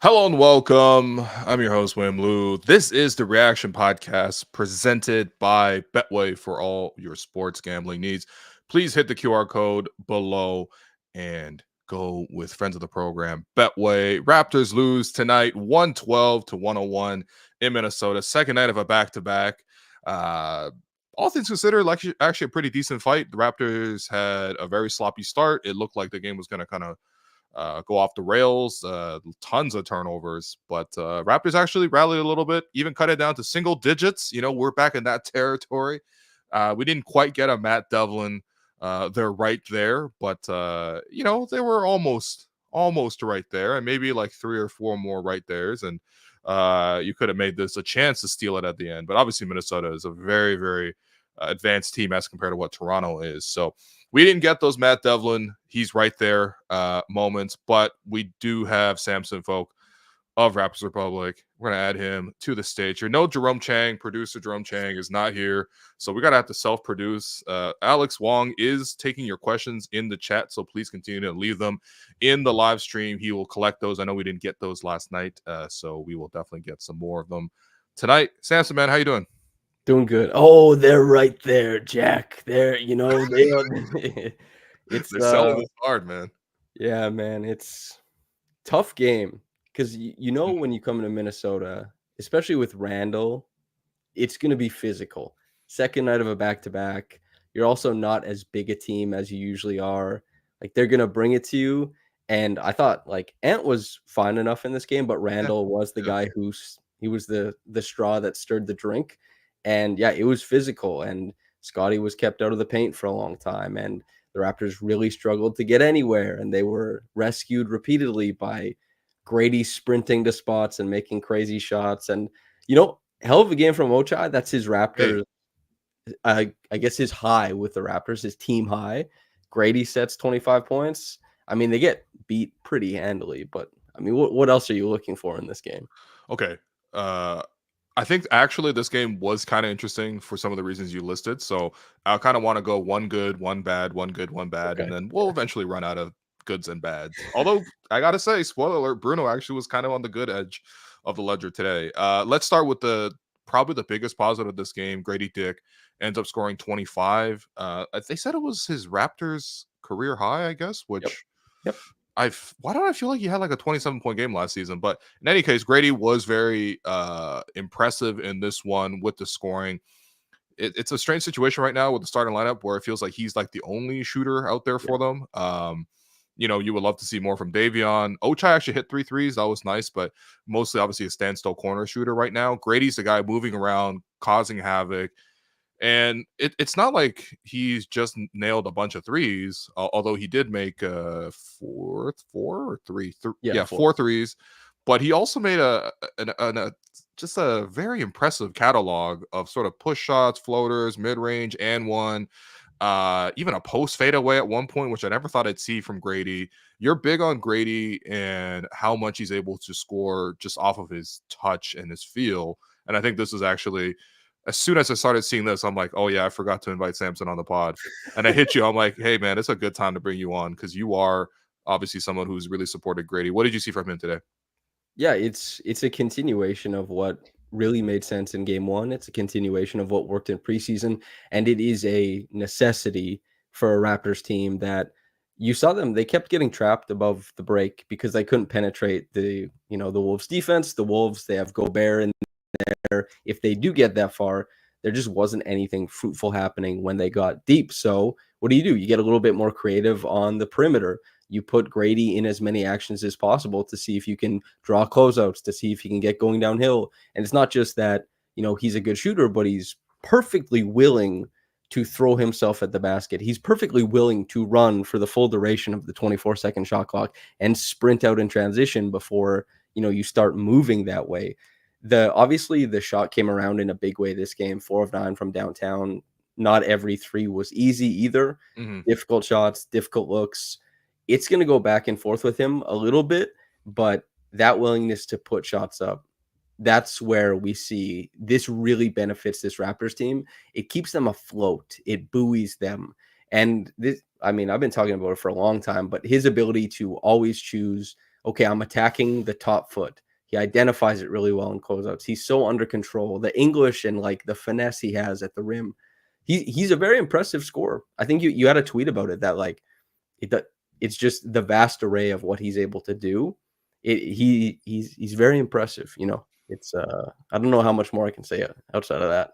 Hello and welcome. I'm your host, William Lou. This is the Reaction Podcast presented by Betway for all your sports gambling needs. Please hit the QR code below and go with friends of the program. Betway. Raptors lose tonight 112 to 101 in Minnesota. Second night of a back-to-back. All things considered, like actually a pretty decent fight. The Raptors had a very sloppy start. It looked like the game was going to kind of go off the rails, tons of turnovers, but Raptors actually rallied a little bit, even cut it down to single digits. We're back in that territory. We didn't quite get a Matt Devlin. They're right there, but they were almost right there, and maybe like 3 or 4 more right there's, and you could have made this a chance to steal it at the end. But obviously, Minnesota is a very, very advanced team as compared to what Toronto is. So we didn't get those Matt Devlin, he's right there moments, but we do have Samson Folk of Raptors Republic. We're going to add him to the stage here. No Jerome Chang, producer Jerome Chang is not here, so we got to have to self-produce. Alex Wong is taking your questions in the chat, so please continue to leave them in the live stream. He will collect those. I know we didn't get those last night, so we will definitely get some more of them tonight. Samson, man, how you doing? Doing good. Oh, they're right there, Jack. They are. It's They're selling this hard, man. Yeah, man. It's tough game because when you come into Minnesota, especially with Randle, it's going to be physical. Second night of a back-to-back. You're also not as big a team as you usually are. Like they're going to bring it to you. And I thought like Ant was fine enough in this game, but Randle was the guy he was the straw that stirred the drink. And yeah, it was physical. And Scottie was kept out of the paint for a long time. And the Raptors really struggled to get anywhere. And they were rescued repeatedly by Grady sprinting to spots and making crazy shots. And, hell of a game from Ochai. That's his Raptors. I guess his high with the Raptors, his team high. Grady sets 25 points. I mean, they get beat pretty handily, but I mean, what else are you looking for in this game? Okay. I think actually this game was kind of interesting for some of the reasons you listed. So I kind of want to go one good, one bad, one good, one bad, Okay. and then we'll eventually run out of goods and bads. Although I gotta say, spoiler alert, Bruno actually was kind of on the good edge of the ledger today. Let's start with probably the biggest positive of this game. Grady Dick ends up scoring 25. They said it was his Raptors career high, I guess, which Yep. why don't I feel like he had like a 27-point game last season? But in any case, Grady was very impressive in this one with the scoring. It's a strange situation right now with the starting lineup where it feels like he's like the only shooter out there for them. You would love to see more from Davion. Ochai actually hit 3 threes. That was nice, but mostly obviously a standstill corner shooter right now. Grady's the guy moving around, causing havoc. And it's not like he's just nailed a bunch of threes, although he did make four or three, Yeah, 4 threes. But he also made just a very impressive catalog of sort of push shots, floaters, mid range, and one. Even a post fadeaway at one point, which I never thought I'd see from Grady. You're big on Grady and how much he's able to score just off of his touch and his feel. And I think this is actually, as soon as I started seeing this, I'm like, oh yeah, I forgot to invite Samson on the pod. And I hit you. I'm like, hey man, it's a good time to bring you on because you are obviously someone who's really supported Grady. What did you see from him today? Yeah, it's a continuation of what really made sense in game one. It's a continuation of what worked in preseason, and it is a necessity for a Raptors team that you saw them. They kept getting trapped above the break because they couldn't penetrate the Wolves defense. The Wolves, they have Gobert in there. If they do get that far, there just wasn't anything fruitful happening when they got deep. So what do? You get a little bit more creative on the perimeter. You put Grady in as many actions as possible to see if you can draw closeouts, to see if he can get going downhill. And it's not just that, he's a good shooter, but he's perfectly willing to throw himself at the basket. He's perfectly willing to run for the full duration of the 24-second shot clock and sprint out in transition before, you start moving that way. Obviously the shot came around in a big way this game, 4 of 9 from downtown. Not every 3 was easy either. Mm-hmm. Difficult shots, difficult looks. It's going to go back and forth with him a little bit, but that willingness to put shots up, that's where we see this really benefits this Raptors team. It keeps them afloat. It buoys them. And this, I mean, I've been talking about it for a long time, but his ability to always choose okay, I'm attacking the top foot. He identifies it really well in closeouts. He's so under control. The English and like the finesse he has at the rim. He's a very impressive scorer. I think you had a tweet about it that like it's just the vast array of what he's able to do. He's very impressive. It's I don't know how much more I can say outside of that.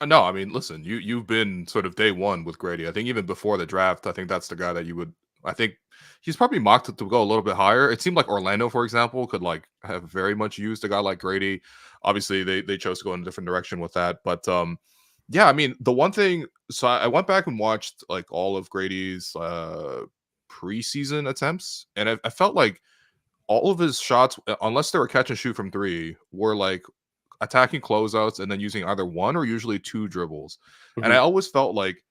No, I mean, listen, you've been sort of day one with Grady. I think even before the draft, I think that's the guy that you would. I think he's probably mocked to go a little bit higher. It seemed like Orlando, for example, could like have very much used a guy like Grady. Obviously, they chose to go in a different direction with that, but yeah, I mean, the one thing. So I went back and watched like all of Grady's preseason attempts, and I felt like all of his shots, unless they were catch and shoot from three, were like attacking closeouts and then using either one or usually two dribbles. And I Mhm. always felt like,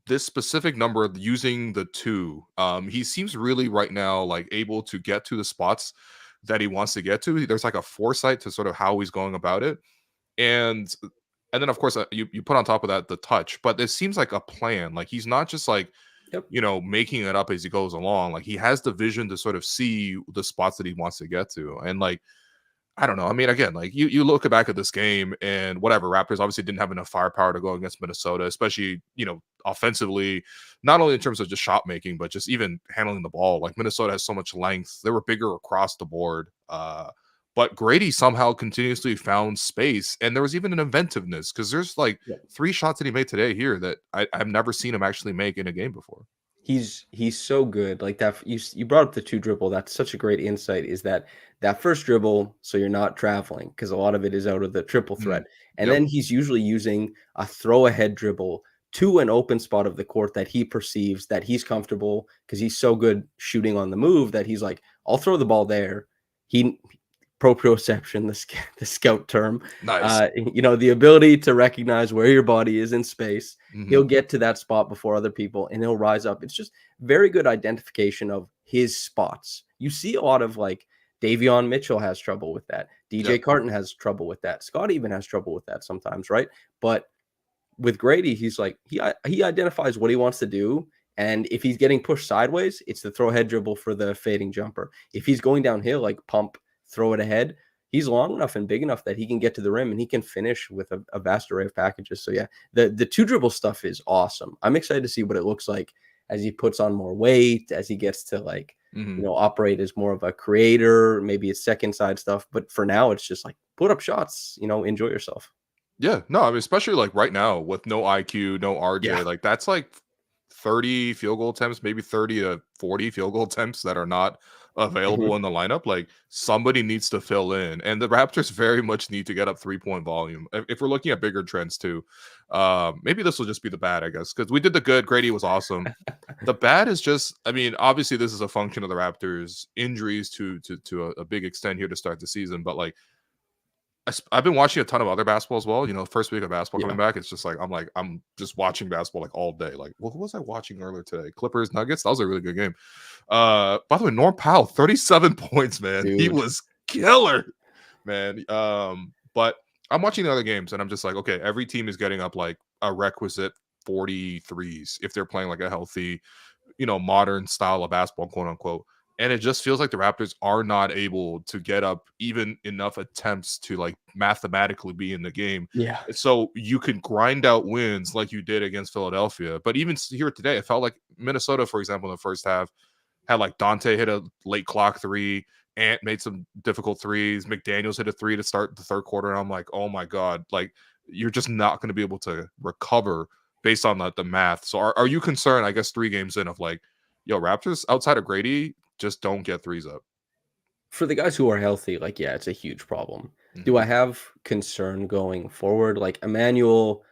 this specific number of using the two, he seems really right now like able to get to the spots that he wants to get to. There's like a foresight to sort of how he's going about it. And then of course you put on top of that the touch, but it seems like a plan. Like he's not just like Yep. making it up as he goes along. Like he has the vision to sort of see the spots that he wants to get to. And like, I don't know. I mean, again, like you look back at this game and whatever, Raptors obviously didn't have enough firepower to go against Minnesota, especially, offensively, not only in terms of just shot making, but just even handling the ball. Like Minnesota has so much length. They were bigger across the board. But Grady somehow continuously found space. And there was even an inventiveness because there's like Yep. 3 shots that he made today here that I've never seen him actually make in a game before. He's so good. Like that you brought up the two dribble. That's such a great insight is that first dribble, so you're not traveling because a lot of it is out of the triple Mhm. threat. And Yep. then he's usually using a throw ahead dribble to an open spot of the court that he perceives that he's comfortable because he's so good shooting on the move that he's like, I'll throw the ball there. He proprioception, the scout term, Nice. the ability to recognize where your body is in space. Mhm. He'll get to that spot before other people and he'll rise up. It's just very good identification of his spots. You see a lot of like Davion Mitchell has trouble with that. DJ Yep. Carton has trouble with that. Scott even has trouble with that sometimes, right? But with Grady, he's like he identifies what he wants to do. And if he's getting pushed sideways, it's the throw ahead dribble for the fading jumper. If he's going downhill, like pump, throw it ahead, he's long enough and big enough that he can get to the rim and he can finish with a vast array of packages. So yeah, the two dribble stuff is awesome. I'm excited to see what it looks like as he puts on more weight, as he gets to like, Mhm. operate as more of a creator. Maybe it's second side stuff, but for now it's just like put up shots, enjoy yourself. Yeah, no, I mean, especially like right now with no IQ, no Yeah. RJ, like that's like 30 field goal attempts, maybe 30 to 40 field goal attempts that are not available Mhm. in the lineup. Like somebody needs to fill in, and the Raptors very much need to get up 3-point volume. If we're looking at bigger trends too, maybe this will just be the bad, I guess, because we did the good. Grady was awesome. The bad is just, I mean, obviously this is a function of the Raptors' injuries to a big extent here to start the season, but like I've been watching a ton of other basketball as well. First week of basketball coming Yeah. back, it's just like I'm just watching basketball like all day. Like, what was I watching earlier today? Clippers Nuggets. That was a really good game. By the way, Norm Powell, 37 points, man. He Dude. was killer, man. But I'm watching the other games and I'm just like, okay, every team is getting up like a requisite 43s if they're playing like a healthy, modern style of basketball, quote unquote. And it just feels like the Raptors are not able to get up even enough attempts to like mathematically be in the game. Yeah. So you can grind out wins like you did against Philadelphia. But even here today, it felt like Minnesota, for example, in the first half, had like Dante hit a late clock three, Ant made some difficult threes, McDaniels hit a three to start the third quarter. And I'm like, oh my God, like you're just not going to be able to recover based on the math. So are you concerned, I guess, 3 games in of like, yo, Raptors outside of Grady just don't get threes up? For the guys who are healthy, like, yeah, it's a huge problem. Do Mhm. I have concern going forward? Like, Emmanuel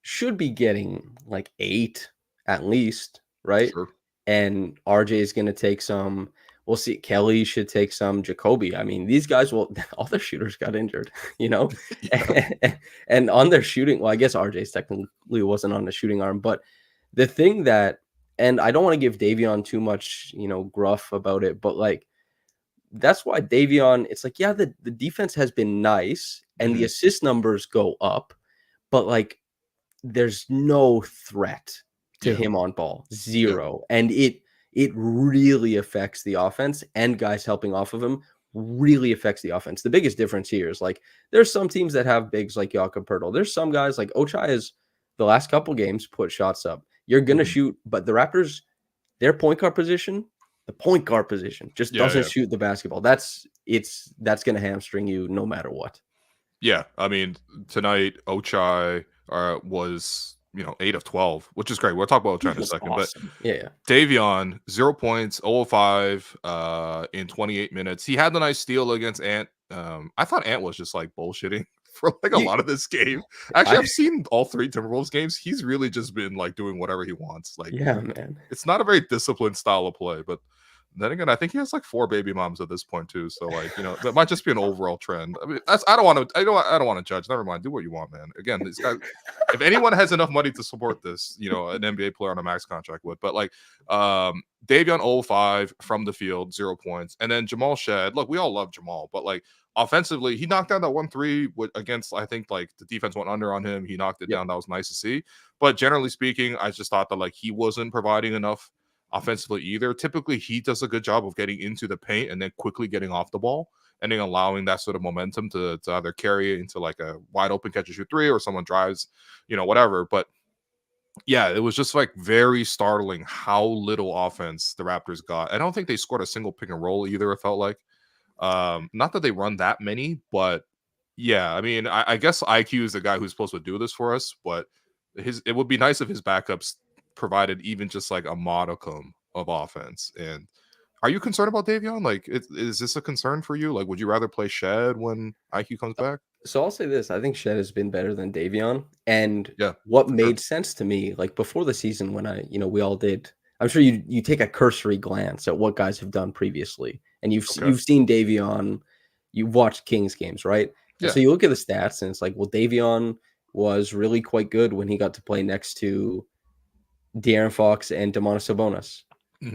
should be getting like 8 at least, right? Sure. And RJ is going to take some. We'll see. Kelly should take some. Jacoby. I mean, these guys will. All their shooters got injured, you know, Yeah. and on their shooting. Well, I guess RJ's technically wasn't on the shooting arm, but the thing that, and I don't want to give Davion too much, gruff about it, but like that's why Davion, it's like, yeah, the defense has been nice and the Mhm. assist numbers go up, but like there's no threat to Yeah. him on ball. Yeah. Zero. And it really affects the offense, and guys helping off of him really affects the offense. The biggest difference here is like there's some teams that have bigs like Jakob Poeltl. There's some guys like Ochai is the last couple games put shots up. You're gonna shoot, but the Raptors, their point guard position, the point guard position just doesn't shoot the basketball. That's gonna hamstring you no matter what. Yeah, I mean tonight Ochai was 8 of 12, which is great. We'll talk about Ochai in a second, Awesome. but Yeah. Davion 0 points, 0 of 5 in 28 minutes. He had the nice steal against Ant. I thought Ant was just like bullshitting for like a lot of this game. Actually, I've seen all 3 Timberwolves games. He's really just been like doing whatever he wants. Like, yeah, man. it's not a very disciplined style of play, but then again, I think he has like 4 baby moms at this point too. So like, that might just be an overall trend. I mean, I don't want to judge. Never mind. Do what you want, man. Again, this guy, if anyone has enough money to support this, an NBA player on a max contract would. But like, Davion 0-5 from the field, 0 points, and then Jamal Shed. Look, we all love Jamal, but like offensively, he knocked down that 1-3 against. I think like the defense went under on him. He knocked it down. That was nice to see. But generally speaking, I just thought that like he wasn't providing enough offensively either. Typically, he does a good job of getting into the paint and then quickly getting off the ball and then allowing that sort of momentum to either carry it into like a wide open catch and shoot 3 or someone drives, whatever. But yeah, it was just like very startling how little offense the Raptors got. I don't think they scored a single pick and roll either, it felt like. Not that they run that many, but yeah, I mean, I guess IQ is the guy who's supposed to do this for us, but it would be nice if his backups provided even just like a modicum of offense. And are you concerned about Davion? Like, is this a concern for you? Like, would you rather play Shed when IQ comes back? So I'll say this: I think Shed has been better than Davion, and Yeah, what made sense to me, like before the season, when we all did. I'm sure you take a cursory glance at what guys have done previously, and you've seen Davion. You've watched Kings games, right? And so you look at the stats, and it's like, well, Davion was really quite good when he got to play next to De'Aaron Fox and Domantas Sabonis,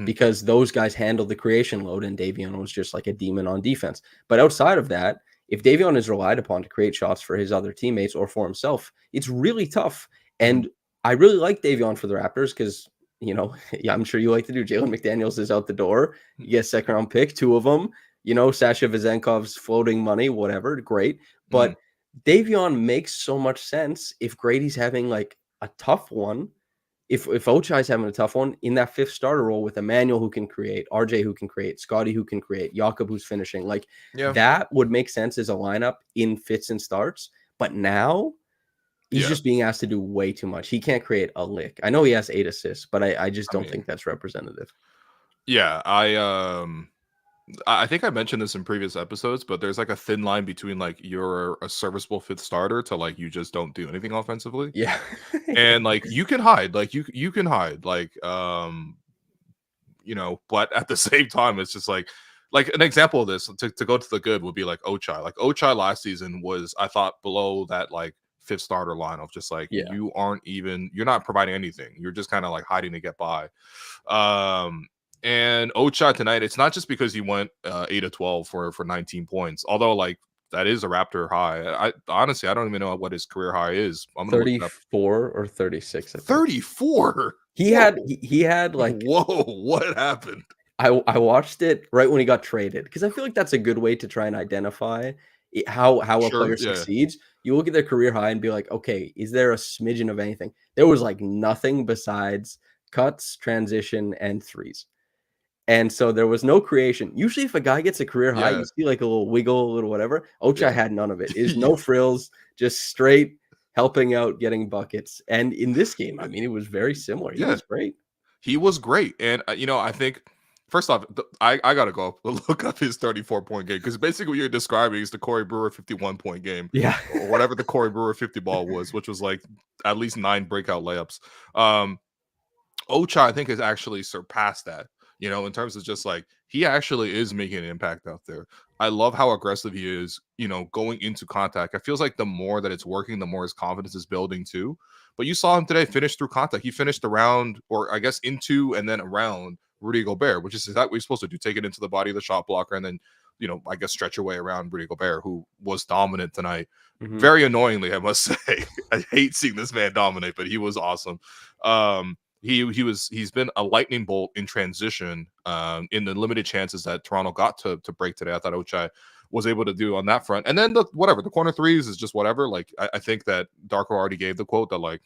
because those guys handled the creation load, and Davion was just like a demon on defense. But outside of that, if Davion is relied upon to create shots for his other teammates or for himself, it's really tough. And I really like Davion for the Raptors because, I'm sure you like to do. Jalen McDaniels is out the door. You get a second-round pick, 2 of them. Sasha Vezenkov's floating money, whatever, great. But Davion makes so much sense if Grady's having like a tough one. If Ochai's having a tough one in that 5th starter role with Emmanuel who can create, RJ who can create, Scottie who can create, Jakob who's finishing, like that would make sense as a lineup in fits and starts. But now he's just being asked to do way too much. He can't create a lick. I know he has 8 assists, but I just don't think that's representative. Yeah, I think I mentioned this in previous episodes, but there's like a thin line between like you're a serviceable 5th starter to like you just don't do anything offensively. Yeah. And like you can hide, like you can hide, like but at the same time, it's just like an example of this to go to the good would be like Ochai. Like Ochai last season was, I thought, below that like 5th starter line of just like you're not providing anything. You're just kind of like hiding to get by. And Ochai tonight, it's not just because he went 8 of 12 for 19 points, although like that is a Raptor high. I honestly, I don't even know what his career high is. I'm gonna 34 or 36. 34. He had like, whoa, what happened? I watched it right when he got traded because I feel like that's a good way to try and identify how a player succeeds. You look at their career high and be like, okay, is there a smidgen of anything? There was like nothing besides cuts, transition, and threes. And so there was no creation. Usually if a guy gets a career high, you see like a little wiggle, a little whatever. Ochai had none of it. Is no frills, just straight helping out, getting buckets. And in this game, I mean, it was very similar. He was great. He was great. And, I think, first off, I got to go look up his 34-point game because basically what you're describing is the Corey Brewer 51-point game. Yeah. Or whatever the Corey Brewer 50 ball was, which was like at least 9 breakout layups. Ochai, I think, has actually surpassed that. In terms of just like he actually is making an impact out there. I love how aggressive he is, going into contact. It feels like the more that it's working, the more his confidence is building too. But you saw him today finish through contact. He finished around, or I guess into and then around Rudy Gobert, which is exactly what you're supposed to do. Take it into the body of the shot blocker and then, I guess stretch your way around Rudy Gobert, who was dominant tonight. Very annoyingly, I must say. I hate seeing this man dominate, but he was awesome. He's been a lightning bolt in transition in the limited chances that Toronto got to break today. I thought Ochai was able to do on that front. And then the corner threes is just whatever. Like I think that Darko already gave the quote that like,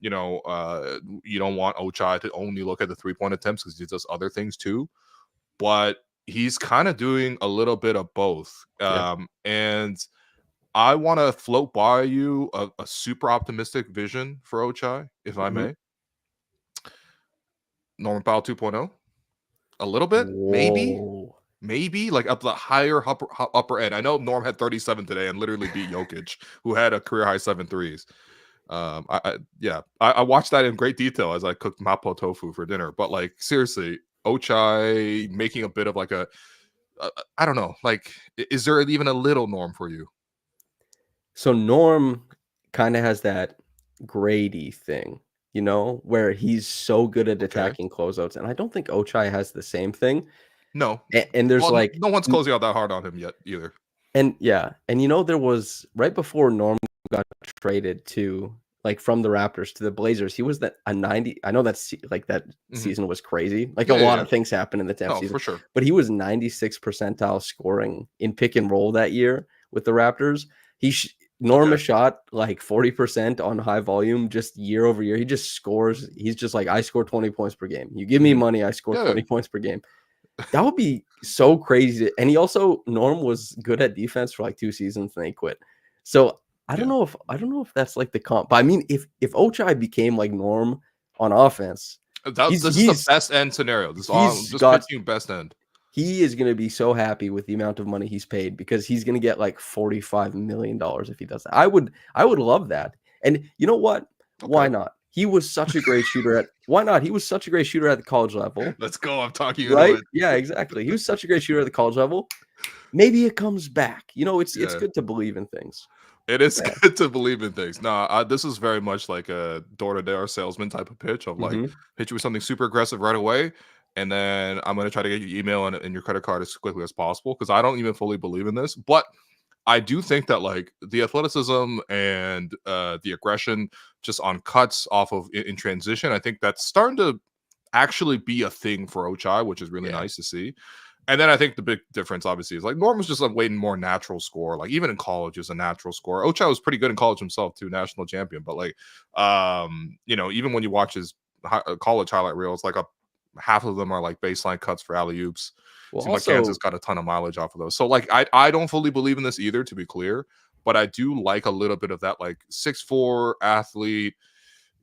you don't want Ochai to only look at the 3-point attempts because he does other things too. But he's kind of doing a little bit of both. And I want to float by you a super optimistic vision for Ochai, if I may. Norman Powell 2.0, a little bit, maybe like up the higher upper end. I know Norm had 37 today and literally beat Jokic, who had a career high 7 threes. I watched that in great detail as I cooked mapo tofu for dinner. But like seriously, Ochai making a bit of like I don't know, like is there even a little Norm for you? So Norm kind of has that Grady thing, where he's so good at attacking closeouts, and I don't think Ochai has the same thing. No, and there's no one's closing out that hard on him yet either. And there was right before Norm got traded to from the Raptors to the Blazers, he was a 90. I know that's that season was crazy. Like a lot of things happened in the 10th season, for sure. But he was 96th percentile scoring in pick and roll that year with the Raptors. Norm shot like 40% on high volume just year over year. He just scores. He's just like, I score 20 points per game. You give me money, I score 20 points per game. That would be so crazy. And Norm was good at defense for like 2 seasons and then he quit. So I don't know if that's like the comp. But I mean, if Ochai became like Norm on offense, this is the best end scenario. This is pitching best end. He is going to be so happy with the amount of money he's paid because he's going to get like $45 million if he does that. I would love that. And you know what? Why not? He was such a great shooter why not? He was such a great shooter at the college level. Let's go. I'm talking right. Yeah, exactly. He was such a great shooter at the college level. Maybe it comes back. It's good to believe in things. It is good to believe in things. No, this is very much like a door-to-door salesman type of pitch of like hit you with something super aggressive right away. And then I'm going to try to get your email and your credit card as quickly as possible because I don't even fully believe in this. But I do think that like the athleticism and the aggression just on cuts off of in transition, I think that's starting to actually be a thing for Ochai, which is really nice to see. And then I think the big difference, obviously, is like Norm was just like way more natural score. Like even in college, is a natural scorer. Ochai was pretty good in college himself too, national champion. But like, even when you watch his college highlight reels, like half of them are like baseline cuts for alley oops. Seems like Kansas got a ton of mileage off of those. So like, I don't fully believe in this either, to be clear. But I do like a little bit of that like 6'4" athlete.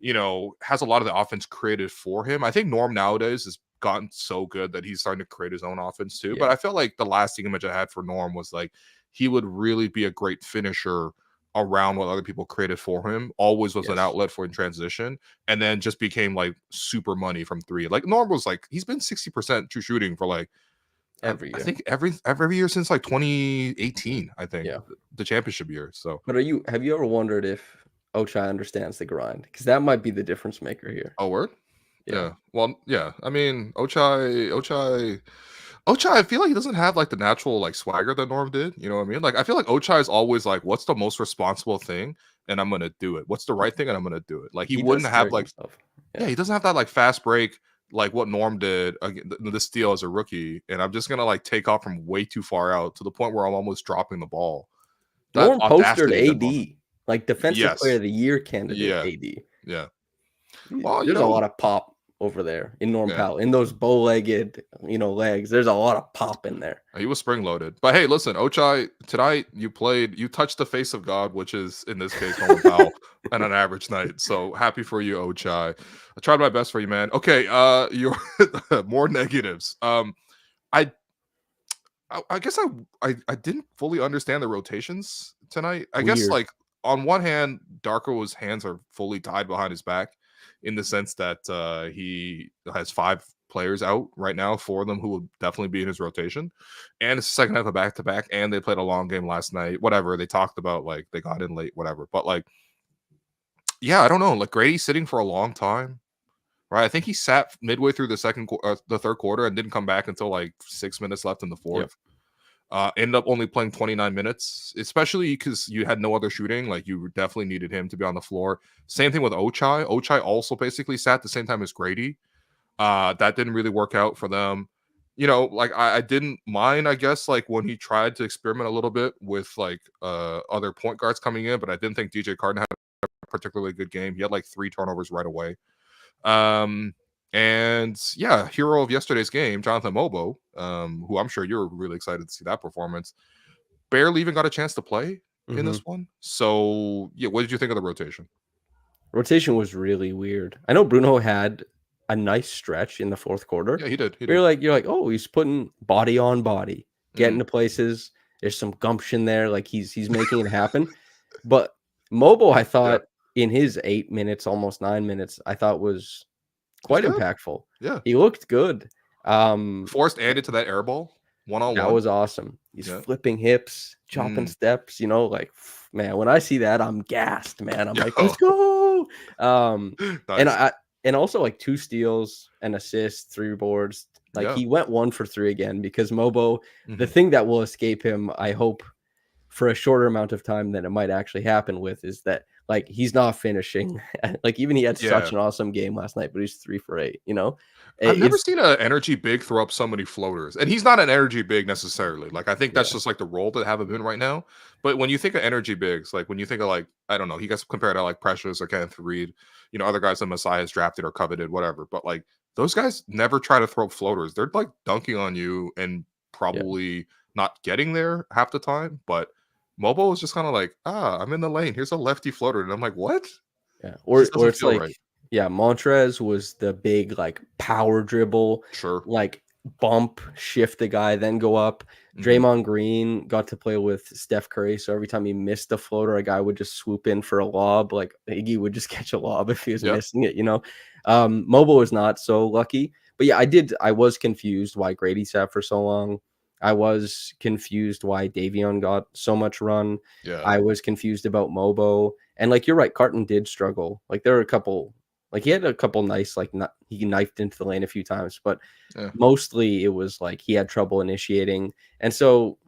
Has a lot of the offense created for him. I think Norm nowadays has gotten so good that he's starting to create his own offense too. But I felt like the lasting image I had for Norm was like he would really be a great finisher around what other people created for him. Always was an outlet for in transition, and then just became like super money from 3. Like Norm was like he's been 60% true shooting for like every year. I think every year since like 2018. I think the championship year. So, but have you ever wondered if Ochai understands the grind? Because that might be the difference maker here. Oh, word. Yeah. Well, yeah. I mean, Ochai, I feel like he doesn't have like the natural like swagger that Norm did. You know what I mean? Like, I feel like Ochai is always like, what's the most responsible thing? And I'm going to do it. What's the right thing? And I'm going to do it. Like, he wouldn't have like, he doesn't have that like fast break, like what Norm did this steal as a rookie. And I'm just going to like take off from way too far out to the point where I'm almost dropping the ball. Norm postered AD, like defensive player of the year candidate AD. Yeah. Well, there's a lot of pop over there in Norm Powell, in those bow-legged, legs. There's a lot of pop in there. He was spring-loaded. But hey, listen, Ochai, tonight you touched the face of God, which is in this case Norman Powell, on an average night. So happy for you, Ochai. I tried my best for you, man. Okay, your more negatives. I guess I didn't fully understand the rotations tonight. I guess like on one hand, Darko's hands are fully tied behind his back, in the sense that he has 5 players out right now, 4 of them who will definitely be in his rotation. And it's the second half of back-to-back, and they played a long game last night. Whatever, they talked about, like, they got in late, whatever. But, like, yeah, I don't know. Like, Grady's sitting for a long time, right? I think he sat midway through the third quarter and didn't come back until, like, 6 minutes left in the fourth. Ended up only playing 29 minutes, especially because you had no other shooting. Like, you definitely needed him to be on the floor. Same thing with Ochai. Ochai also basically sat the same time as Grady. That didn't really work out for them. Like, I didn't mind, I guess, like when he tried to experiment a little bit with like other point guards coming in, but I didn't think DJ Carden had a particularly good game. He had like 3 turnovers right away. And yeah, hero of yesterday's game, Jonathan Mobo, who I'm sure you're really excited to see that performance, barely even got a chance to play in this one. So yeah, what did you think of the rotation? Rotation was really weird. I know Bruno had a nice stretch in the fourth quarter. Yeah, he did. He You're did. like, oh, he's putting body on body, getting to places. There's some gumption there, like he's making it happen. But Mobo, I thought in his 8 minutes, almost 9 minutes, I thought was quite impactful. Yeah, he looked good. Forced Andy to that air ball 1-on-1. That was awesome. He's flipping hips, chopping steps. Like, man, when I see that, I'm gassed, man. I'm like, let's go. Nice. And also like 2 steals, an assist, 3 boards. Like he went 1 for 3 again because Mobo, the thing that will escape him, I hope, for a shorter amount of time than it might actually happen with, is that like he's not finishing. Like even he had such an awesome game last night, but he's 3 for 8. I've never seen an energy big throw up so many floaters, and he's not an energy big necessarily. Like, I think that's just like the role that have him in right now. But when you think of energy bigs, like when you think of like, I don't know, he gets compared to like Precious or Kenneth Reed, other guys that Messiah has drafted or coveted, whatever. But like those guys never try to throw up floaters. They're like dunking on you and probably not getting there half the time. But Mobo is just kind of like, I'm in the lane. Here's a lefty floater, and I'm like, what? Yeah, or it's like, right. Yeah, Montrez was the big like power dribble, like bump, shift the guy, then go up. Draymond Green got to play with Steph Curry, so every time he missed a floater, a guy would just swoop in for a lob. Like Iggy would just catch a lob if he was missing it. Mobo was not so lucky, but yeah, I was confused why Grady sat for so long. I was confused why Davion got so much run. Yeah, I was confused about Mobo, and like you're right, Carton did struggle. Like there were a couple. Like he had a couple nice, like he knifed into the lane a few times, but mostly it was like he had trouble initiating. And so,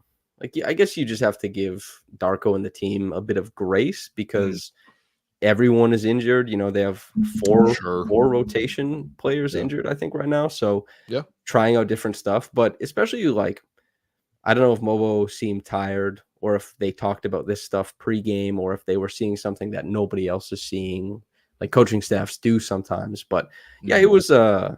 like, I guess you just have to give Darko and the team a bit of grace because everyone is injured. They have four rotation players injured, I think, right now. So trying out different stuff, but especially like, I don't know if Mobo seemed tired or if they talked about this stuff pregame or if they were seeing something that nobody else is seeing. Like coaching staffs do sometimes, but yeah, it was a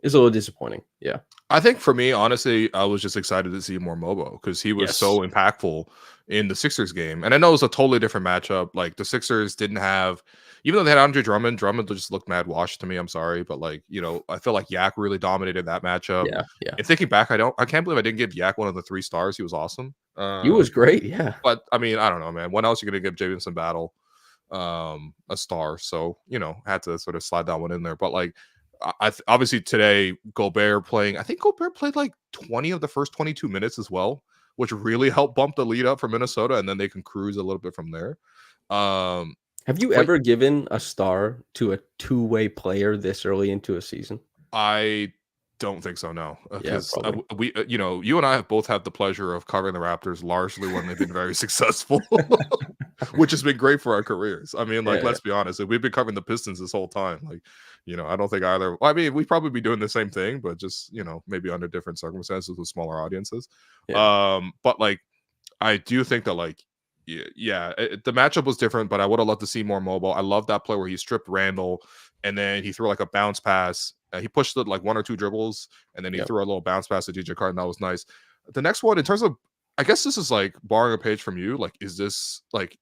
little disappointing. Yeah, I think for me, honestly, I was just excited to see more Mobo because he was so impactful in the Sixers game. And I know it was a totally different matchup. Like the Sixers didn't have, even though they had Andre Drummond just looked mad washed to me. I'm sorry, but like I feel like Yak really dominated that matchup. Yeah. And thinking back, I can't believe I didn't give Yak one of the 3 stars. He was awesome. He was great. Yeah, but I mean, I don't know, man. When else are you gonna give Jamison Battle a star? So had to sort of slide that one in there. But like obviously today Gobert playing, I think Gobert played like 20 of the first 22 minutes as well, which really helped bump the lead up for Minnesota, and then they can cruise a little bit from there. Have you ever given a star to a 2-way player this early into a season? I don't think so, no. Because we, you and I have both had the pleasure of covering the Raptors largely when they've been very successful, which has been great for our careers. I mean, like, let's be honest, we've been covering the Pistons this whole time. Like, I don't think either. I mean, we'd probably be doing the same thing, but just, maybe under different circumstances with smaller audiences. But like, I do think that like, the matchup was different, but I would have loved to see more Mobile. I love that play where he stripped Randle and then he threw like a bounce pass. He pushed it like 1 or 2 dribbles, and then he threw a little bounce pass to DJ Carden. That was nice. The next one, in terms of, I guess this is like borrowing a page from you. Like, is this like,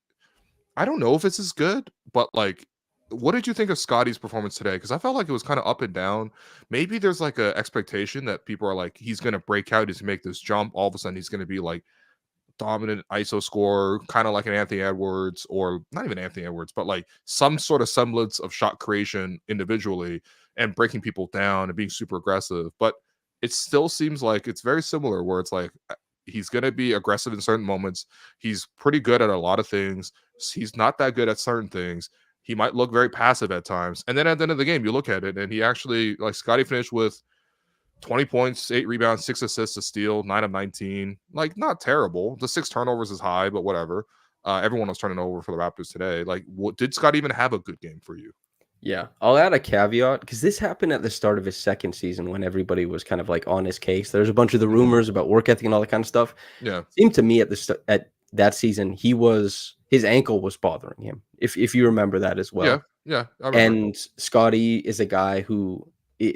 I don't know if it's as good, but like, what did you think of Scottie's performance today? Because I felt like it was kind of up and down. Maybe there's like a expectation that people are like, he's going to break out, he's going to make this jump. All of a sudden, he's going to be like dominant ISO scorer, kind of like an Anthony Edwards, or not even Anthony Edwards, but like some sort of semblance of shot creation individually and breaking people down and being super aggressive. But it still seems like it's very similar where it's like he's going to be aggressive in certain moments. He's pretty good at a lot of things. He's not that good at certain things. He might look very passive at times. And then at the end of the game, you look at it and he actually, like, Scottie finished with 20 points, 8 rebounds, 6 assists, a steal, 9 of 19. Like, not terrible. The 6 turnovers is high, but whatever. Everyone was turning over for the Raptors today. Like, did Scott even have a good game for you? Yeah, I'll add a caveat because this happened at the start of his second season when everybody was kind of like on his case. There's a bunch of the rumors about work ethic and all that kind of stuff. Yeah. Seemed to me at that season his ankle was bothering him. If you remember that as well. Yeah, I remember. And Scottie is a guy who,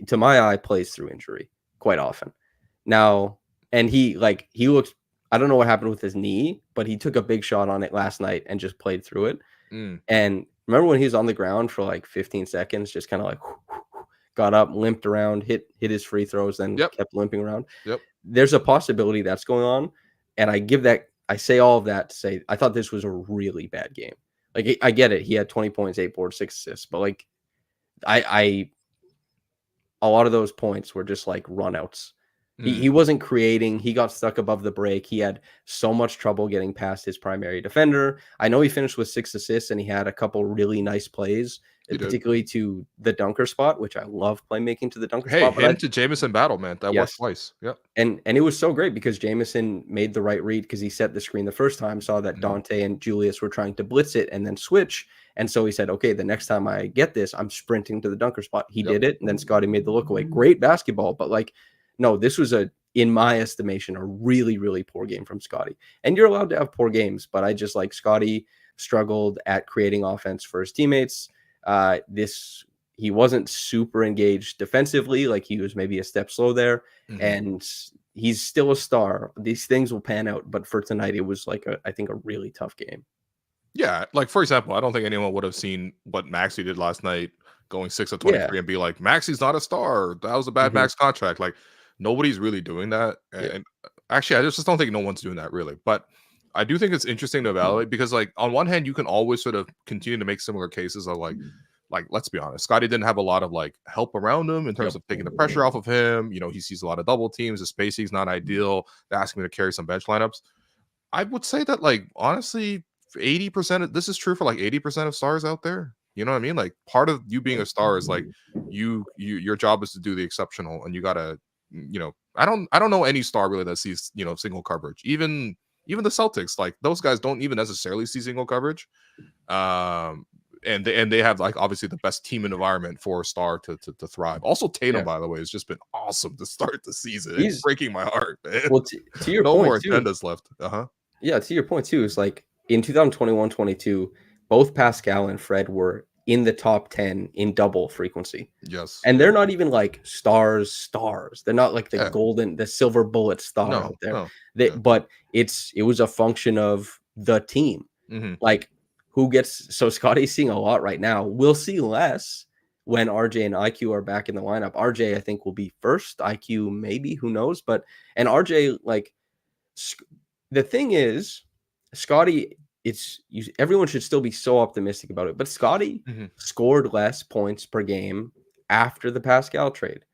to my eye, plays through injury quite often. Now, and he looks. I don't know what happened with his knee, but he took a big shot on it last night and just played through it. And remember when he was on the ground for like 15 seconds, just kind of like got up, limped around, hit his free throws, then kept limping around. There's a possibility that's going on, and I say all of that to say I thought this was a really bad game. Like, I get it, he had 20 points, 8 boards, 6 assists, but like a lot of those points were just like runouts. He wasn't creating. He got stuck above the break. He had so much trouble getting past his primary defender. I know he finished with 6 assists, and he had a couple really nice plays, particularly to the dunker spot, which I love playmaking to the dunker spot. Hey, him to Jamison battle, man. That worked twice. Yep. And it was so great because Jamison made the right read because he set the screen the first time, saw that Dante and Julius were trying to blitz it and then switch. And so he said, okay, the next time I get this, I'm sprinting to the dunker spot. He did it, and then Scottie made the look away. Great basketball, but like, no, this was in my estimation, a really, really poor game from Scottie. And you're allowed to have poor games, but I just like Scottie struggled at creating offense for his teammates. He wasn't super engaged defensively, like he was maybe a step slow there. And he's still a star. These things will pan out, but for tonight, it was like I think a really tough game. Yeah, like for example, I don't think anyone would have seen what Maxey did last night, going 6 of 23 and be like, Maxey's not a star. That was a bad max contract. Like, nobody's really doing that. And actually, I just don't think no one's doing that really. But I do think it's interesting to evaluate because, like, on one hand, you can always sort of continue to make similar cases of like, let's be honest, Scottie didn't have a lot of like help around him in terms of taking the pressure off of him. You know, he sees a lot of double teams. The spacing's not ideal. They're asking him to carry some bench lineups. I would say that, like, honestly, 80% of this is true for like 80% of stars out there. You know what I mean? Like, part of you being a star is like your job is to do the exceptional, and you gotta, you know, I don't know any star really that sees, you know, single coverage. Even the Celtics, like, those guys don't even necessarily see single coverage. And they have, like, obviously the best team environment for a star to thrive. Also, Tatum, by the way, has just been awesome to start the season. It's breaking my heart, man. Well, to your no point, more too, agendas left. Yeah, to your point too, is like in 2021-22, both Pascal and Fred were in the top 10 in double frequency. Yes. And they're not even like stars. They're not like the silver bullet star out there. But it was a function of the team. Like, who gets, so Scottie's seeing a lot right now. We'll see less when RJ and IQ are back in the lineup. RJ, I think, will be first. IQ, maybe, who knows? And RJ, like, the thing is, Scottie, everyone should still be so optimistic about it. But Scottie scored less points per game after the Pascal trade.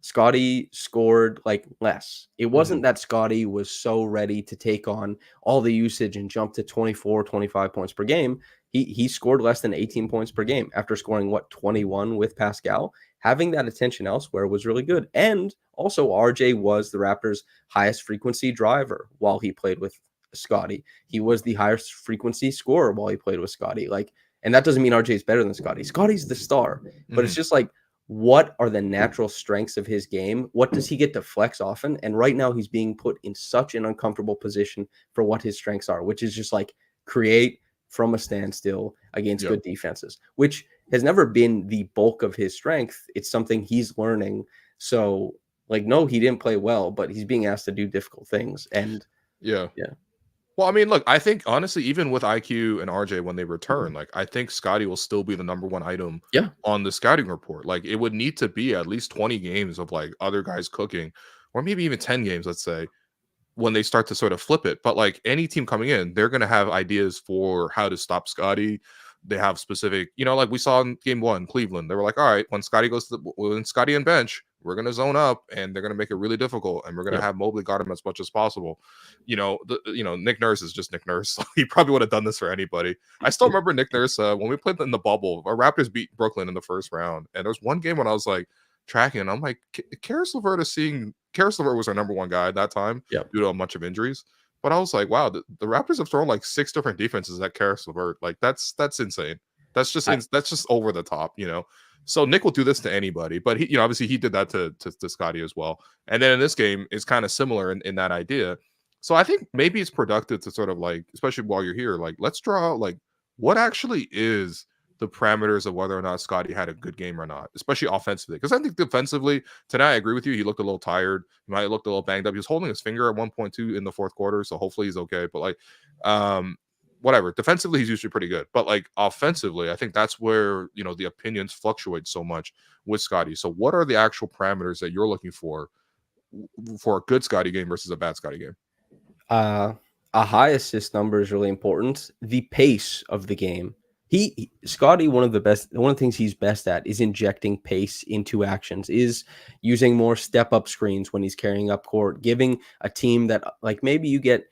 Scottie scored like less. It wasn't that Scottie was so ready to take on all the usage and jump to 24, 25 points per game. He scored less than 18 points per game after scoring 21 with Pascal. Having that attention elsewhere was really good. And also, RJ was the Raptors' highest frequency driver while he played with Scottie. He was the highest frequency scorer while he played with Scottie. Like, and that doesn't mean RJ is better than Scottie. Scottie's the star, but it's just like, what are the natural strengths of his game? What does he get to flex often? And right now he's being put in such an uncomfortable position for what his strengths are, which is just like create from a standstill against good defenses, which has never been the bulk of his strength. It's something he's learning. So, like, no, he didn't play well, but he's being asked to do difficult things. And yeah. Well, I mean, look, I think honestly, even with IQ and RJ, when they return, like, I think Scottie will still be the number one item on the scouting report. Like, it would need to be at least 20 games of like other guys cooking, or maybe even 10 games, let's say, when they start to sort of flip it. But like any team coming in, they're going to have ideas for how to stop Scottie. They have specific, you know, like we saw in game 1, Cleveland. They were like, all right, when Scottie goes to when Scottie and bench, we're going to zone up and they're going to make it really difficult. And we're going to have Mobley guard him as much as possible. You know, Nick Nurse is just Nick Nurse. He probably would have done this for anybody. I still remember Nick Nurse when we played in the bubble. Our Raptors beat Brooklyn in the first round. And there was one game when I was like, tracking, and I'm like, Karis LeVert was our number one guy at that time Yep. due to a bunch of injuries. But I was like, wow, the Raptors have thrown like 6 different defenses at Karis LeVert. Like that's insane. That's just over the top, you know. So Nick will do this to anybody, but he, you know, obviously he did that to Scottie as well. And then in this game, it's kind of similar in that idea. So I think maybe it's productive to sort of like, especially while you're here, like let's draw out like what actually is the parameters of whether or not Scottie had a good game or not, especially offensively. Because I think defensively, tonight I agree with you. He looked a little tired. He might have looked a little banged up. He was holding his finger at 1.2 in the fourth quarter, so hopefully he's okay. But like, whatever. Defensively, he's usually pretty good. But like offensively, I think that's where, you know, the opinions fluctuate so much with Scottie. So what are the actual parameters that you're looking for a good Scottie game versus a bad Scottie game? A high assist number is really important. The pace of the game. Scottie, one of the things he's best at is injecting pace into actions, is using more step up screens when he's carrying up court, giving a team that, like, maybe you get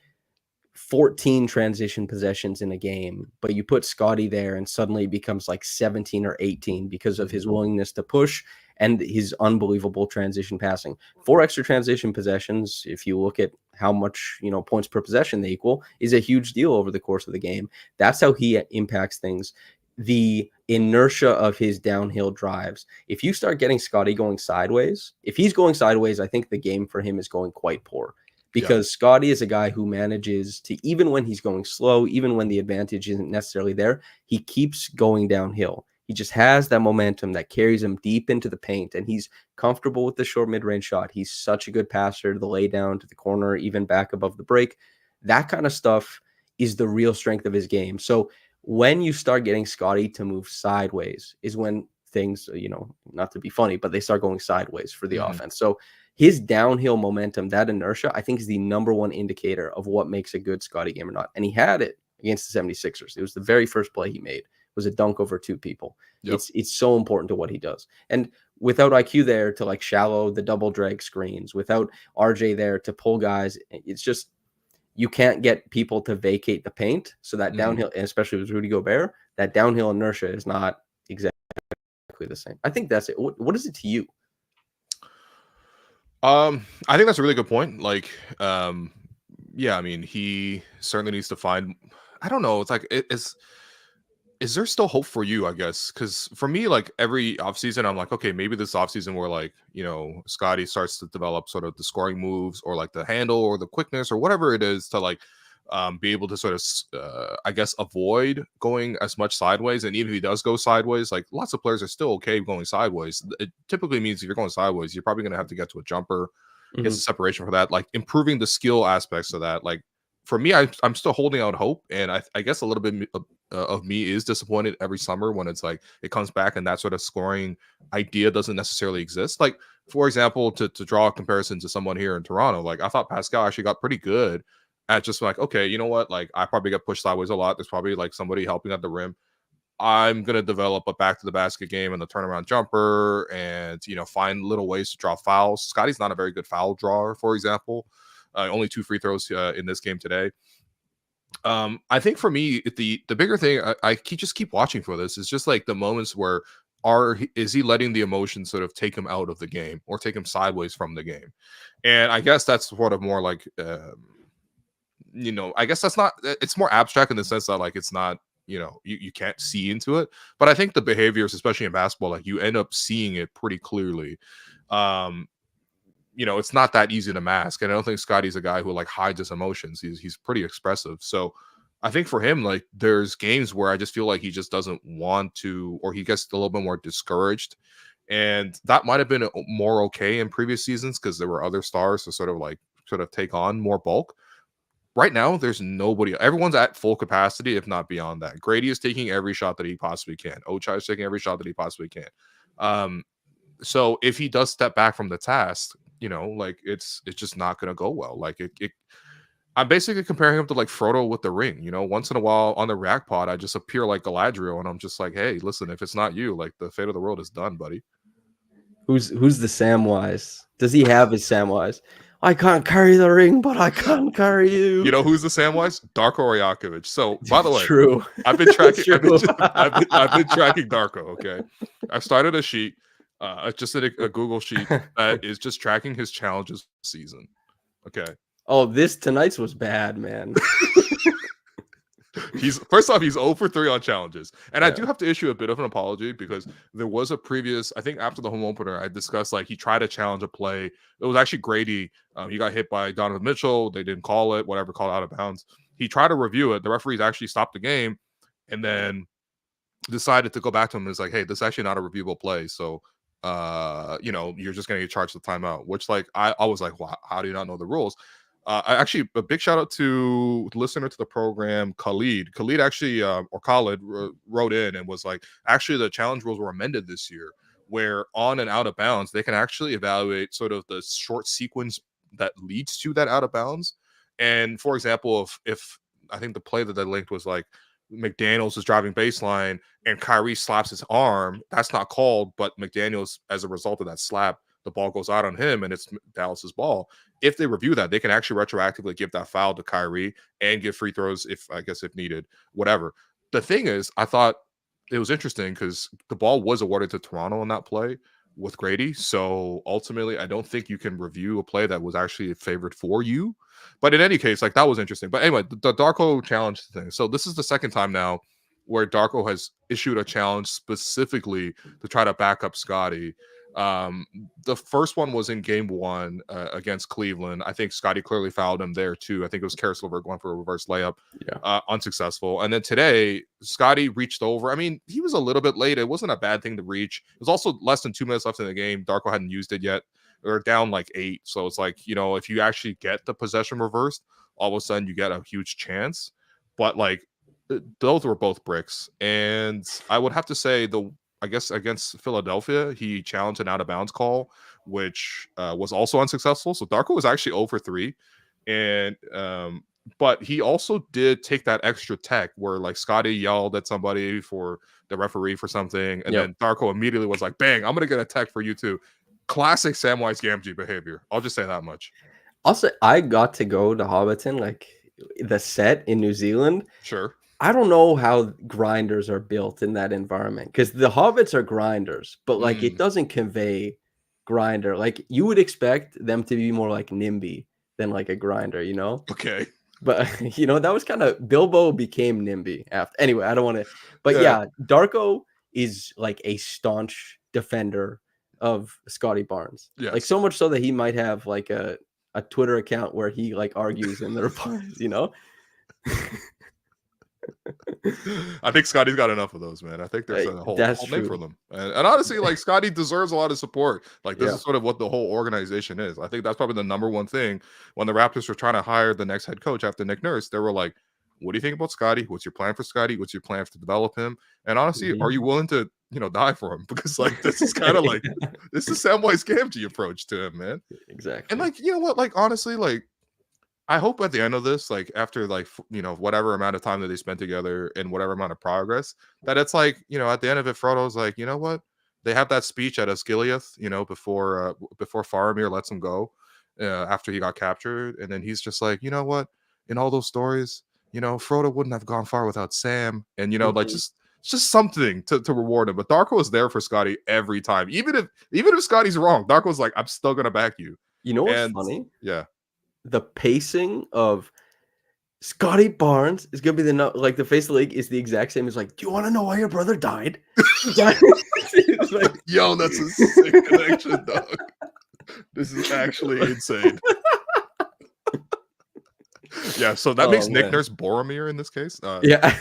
14 transition possessions in a game, but you put Scottie there and suddenly it becomes like 17 or 18 because of his willingness to push and his unbelievable transition passing. 4 extra transition possessions, if you look at how much, you know, points per possession they equal, is a huge deal over the course of the game. That's how he impacts things. The inertia of his downhill drives. If you start getting Scottie going sideways, if he's going sideways, I think the game for him is going quite poor. Because Scottie is a guy who manages to, even when he's going slow, even when the advantage isn't necessarily there, he keeps going downhill. He just has that momentum that carries him deep into the paint, and he's comfortable with the short mid-range shot. He's such a good passer to the lay down, to the corner, even back above the break. That kind of stuff is the real strength of his game. So when you start getting Scottie to move sideways is when things, you know, not to be funny, but they start going sideways for the offense. So his downhill momentum, that inertia, I think is the number one indicator of what makes a good Scottie game or not. And he had it against the 76ers. It was the very first play he made. It was a dunk over 2 people. Yep. It's so important to what he does. And without IQ there to like shallow the double drag screens, without RJ there to pull guys, it's just, you can't get people to vacate the paint. So that downhill, and especially with Rudy Gobert, that downhill inertia is not exactly the same. I think that's it. What is it to you? I think that's a really good point. Like, yeah, I mean, he certainly needs to find, I don't know. It's like, is there still hope for you, I guess? Because for me, like every offseason, I'm like, okay, maybe this offseason where like, you know, Scottie starts to develop sort of the scoring moves or like the handle or the quickness or whatever it is to like be able to sort of, I guess, avoid going as much sideways. And even if he does go sideways, like lots of players are still okay going sideways. It typically means if you're going sideways, you're probably going to have to get to a jumper, get some separation for that, like improving the skill aspects of that. Like for me, I'm still holding out hope. And I guess a little bit of me is disappointed every summer when it's like it comes back and that sort of scoring idea doesn't necessarily exist. Like, for example, to draw a comparison to someone here in Toronto, like I thought Pascal actually got pretty good at just like, okay, you know what? Like I probably get pushed sideways a lot. There's probably like somebody helping at the rim. I'm going to develop a back to the basket game and the turnaround jumper and, you know, find little ways to draw fouls. Scottie's not a very good foul drawer, for example. Only 2 free throws in this game today. I think for me, the bigger thing I keep watching for this is just like the moments where is he letting the emotions sort of take him out of the game or take him sideways from the game? And I guess that's sort of more like, you know, I guess that's not, it's more abstract in the sense that like, it's not, you know, you can't see into it, but I think the behaviors, especially in basketball, like you end up seeing it pretty clearly. You know, it's not that easy to mask. And I don't think Scottie's a guy who like hides his emotions. He's pretty expressive. So I think for him, like there's games where I just feel like he just doesn't want to, or he gets a little bit more discouraged. And that might have been more okay in previous seasons because there were other stars to sort of take on more bulk. Right now, there's nobody. Everyone's at full capacity, if not beyond that. Grady is taking every shot that he possibly can. Ochai is taking every shot that he possibly can. So if he does step back from the task, you know, like it's just not going to go well. Like I'm basically comparing him to like Frodo with the ring. You know, once in a while on the React Pod, I just appear like Galadriel, and I'm just like, hey, listen, if it's not you, like the fate of the world is done, buddy. Who's the Samwise? Does he have his Samwise? I can't carry the ring, but I can carry you. You know who's the Samwise? Darko Rajakovic. So, by the way, true. I've been tracking. I've been tracking Darko. Okay, I've started a sheet. Just a Google sheet that is just tracking his challenges season. Okay. Oh, tonight's was bad, man. He's 0 for 3 on challenges. And I Yeah. do have to issue a bit of an apology because there was a previous, I think after the home opener, I discussed like he tried to challenge a play. It was actually Grady. He got hit by Donovan Mitchell. They didn't call it, whatever, called out of bounds. He tried to review it. The referees actually stopped the game and then decided to go back to him and was like, hey, this is actually not a reviewable play. So you're just gonna get charged the timeout, which like I was like, wow, how do you not know the rules? I actually a big shout out to listener to the program, Khalid. Khalid actually or Khalid wrote in and was like, actually the challenge rules were amended this year, where on and out of bounds they can actually evaluate sort of the short sequence that leads to that out of bounds. And for example, if I think the play that they linked was like McDaniels is driving baseline and Kyrie slaps his arm, that's not called, but McDaniels, as a result of that slap, the ball goes out on him and it's Dallas's ball. If they review that, they can actually retroactively give that foul to Kyrie and give free throws if needed, whatever. The thing is, I thought it was interesting because the ball was awarded to Toronto on that play with Grady. So ultimately, I don't think you can review a play that was actually favored for you. But in any case, like that was interesting. But anyway, the Darko challenge thing. So this is the second time now where Darko has issued a challenge specifically to try to back up Scottie. The first one was in game 1 against Cleveland. I think Scottie clearly fouled him there too. I think it was Karis LeVert going for a reverse layup, unsuccessful. And then today, Scottie reached over. I mean, he was a little bit late. It wasn't a bad thing to reach. It was also less than 2 minutes left in the game. Darko hadn't used it yet. They're down like 8. So it's like, if you actually get the possession reversed, all of a sudden you get a huge chance. But like, those were both bricks. And I would have to say I guess against Philadelphia, he challenged an out of bounds call, which was also unsuccessful. So Darko was actually 0 for 3. And but he also did take that extra tech where like Scottie yelled at somebody for the referee for something. And then Darko immediately was like, bang, I'm gonna get a tech for you too. Classic Samwise Gamgee behavior. I'll just say that much. Also, I got to go to Hobbiton, like the set in New Zealand. Sure. I don't know how grinders are built in that environment because the Hobbits are grinders, but like it doesn't convey grinder. Like you would expect them to be more like NIMBY than like a grinder, Okay. But that was kind of Bilbo became NIMBY after. Anyway, I don't want to, but yeah, Darko is like a staunch defender of Scottie Barnes. Yes. Like so much so that he might have like a Twitter account where he like argues in the replies, I think Scottie's got enough of those, man. I think there's a whole name for them. And honestly, like Scottie deserves a lot of support. Like this is sort of what the whole organization is. I think that's probably the number one thing when the Raptors were trying to hire the next head coach after Nick Nurse. They were like, what do you think about Scottie? What's your plan for Scottie? What's your plan to develop him? And honestly, are you willing to, die for him? Because like this is kind of like this is Samwise Gamgee approach to him, man. Exactly. And like, you know what? Like honestly, like I hope at the end of this, like after like, whatever amount of time that they spent together and whatever amount of progress, that it's like, at the end of it, Frodo's like, you know what? They have that speech at Asgiliath, before Faramir lets him go after he got captured. And then he's just like, you know what? In all those stories, Frodo wouldn't have gone far without Sam. And, like just something to reward him. But Darko was there for Scottie every time. Even if Scottie's wrong, Darko's like, I'm still going to back you. You know what's funny? Yeah. The pacing of Scottie Barnes is gonna be the face of the league is the exact same as like, do you want to know why your brother died? It's like, yo, that's a sick connection, dog. This is actually insane. Yeah, so that makes Nick Nurse Boromir in this case. Yeah.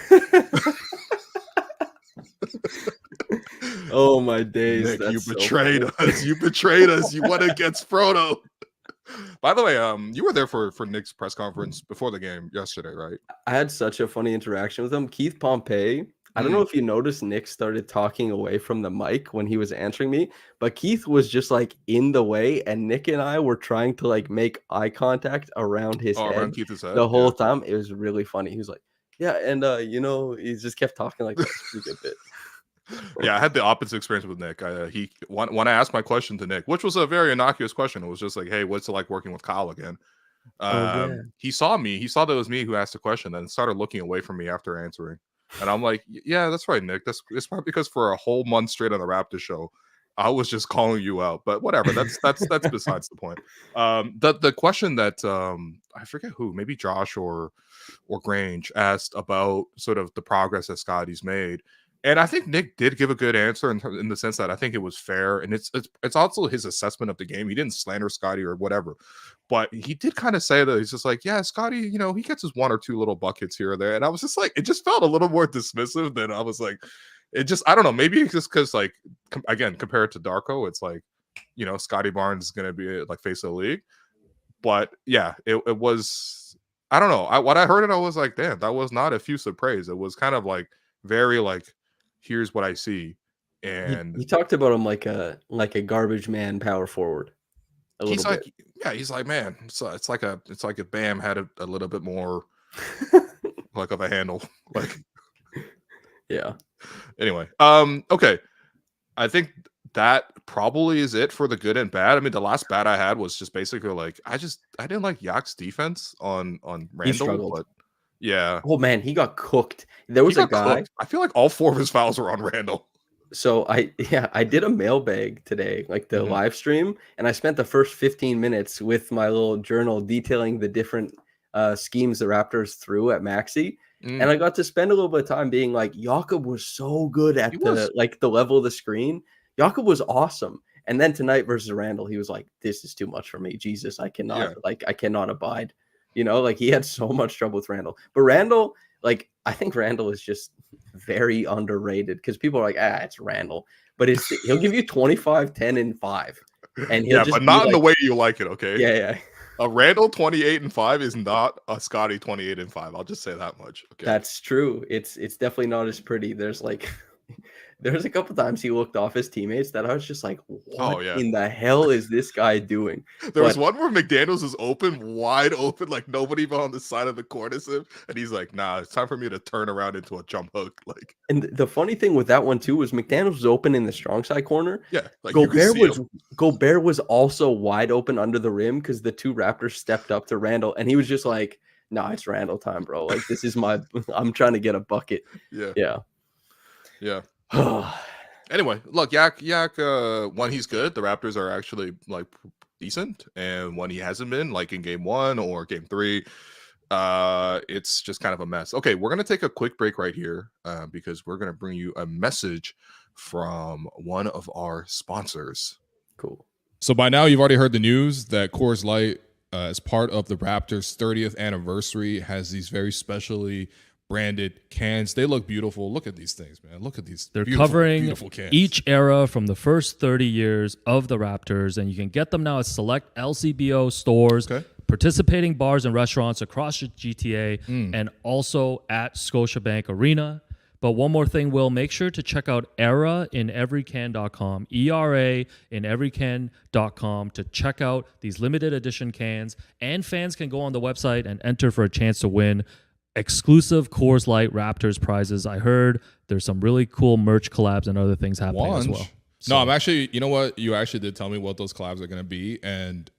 Oh my days! Nick, you betrayed us. You betrayed us. You went against Frodo. By the way, you were there for Nick's press conference before the game yesterday, right? I had such a funny interaction with him. Keith Pompey. I don't know if you noticed Nick started talking away from the mic when he was answering me, but Keith was just like in the way, and Nick and I were trying to like make eye contact around his head around Keith's head the whole time. It was really funny. He was like, "Yeah," and he just kept talking like that. Pretty good bit. Yeah, I had the opposite experience with Nick. When I asked my question to Nick, which was a very innocuous question, it was just like, "Hey, what's it like working with Kyle again?" He saw me. He saw that it was me who asked the question, and started looking away from me after answering. And I'm like, "Yeah, that's right, Nick. It's probably because for a whole month straight on the Raptors show, I was just calling you out, but whatever. That's besides the point. The question that I forget who, maybe Josh or Grange asked about sort of the progress that Scottie's made. And I think Nick did give a good answer in the sense that I think it was fair, and it's also his assessment of the game. He didn't slander Scottie or whatever, but he did kind of say that he's just like, yeah, Scottie, you know, he gets his one or two little buckets here or there, and I was just like, it just felt a little more dismissive than I was like, it just, I don't know, maybe it's just because like again, compared to Darko, it's like, you know, Scottie Barnes is gonna be like face of the league, but yeah, it was, I don't know, what I heard it, I was like, damn, that was not effusive praise. It was kind of like very like, here's what I see. And He talked about him like a garbage man power forward a he's little like, bit. yeah, he's like, man, it's like if Bam had a little bit more like of a handle. Like, Yeah. anyway, okay. I think that probably is it for the good and bad. I mean, the last bad I had was just basically like, I didn't like Yak's defense on He Randle, struggled. but yeah. Oh man, he got cooked. There was a guy. Cooked. I feel like all 4 of his fouls were on Randle. So I did a mailbag today, like the live stream, and I spent the first 15 minutes with my little journal detailing the different schemes the Raptors threw at Maxey. And I got to spend a little bit of time being like, Jakob was so good at the level of the screen. Jakob was awesome. And then tonight versus Randle, he was like, this is too much for me. Jesus, I cannot I cannot abide. You know, like he had so much trouble with Randle. But Randle, like, I think Randle is just very underrated because people are like, it's Randle. But he'll give you 25, 10, and 5. And he'll just but not in the way you like it, okay? Yeah. A Randle 28 and 5 is not a Scottie 28 and 5. I'll just say that much. Okay. That's true. It's definitely not as pretty. There's a couple times he looked off his teammates that I was just like, what in the hell is this guy doing? There was one where McDaniels is wide open, like nobody on the side of the court is him. And he's like, nah, it's time for me to turn around into a jump hook. Like, and the funny thing with that one too was McDaniels was open in the strong side corner. Yeah. Like Gobert was also wide open under the rim because the 2 Raptors stepped up to Randle, and he was just like, nah, it's Randle time, bro. Like, this is I'm trying to get a bucket. Yeah. Anyway, look, Yak, when he's good, the Raptors are actually like decent, and when he hasn't been, like in game 1 or game 3, it's just kind of a mess. Okay, we're gonna take a quick break right here because we're gonna bring you a message from one of our sponsors. Cool. So by now you've already heard the news that Coors Light, as part of the Raptors' 30th anniversary, has these very specially branded cans. They look beautiful. Look at these things, man. Look at these. They're covering each era from the first 30 years of the Raptors, and you can get them now at select LCBO stores, participating bars and restaurants across the GTA, and also at Scotiabank Arena. But one more thing, Will, make sure to check out ERAineveryCan.com, ERAineveryCan.com to check out these limited edition cans, and fans can go on the website and enter for a chance to win exclusive Coors Light Raptors prizes. I heard there's some really cool merch collabs and other things happening as well. So. No, I'm actually, you know what? You actually did tell me what those collabs are going to be. And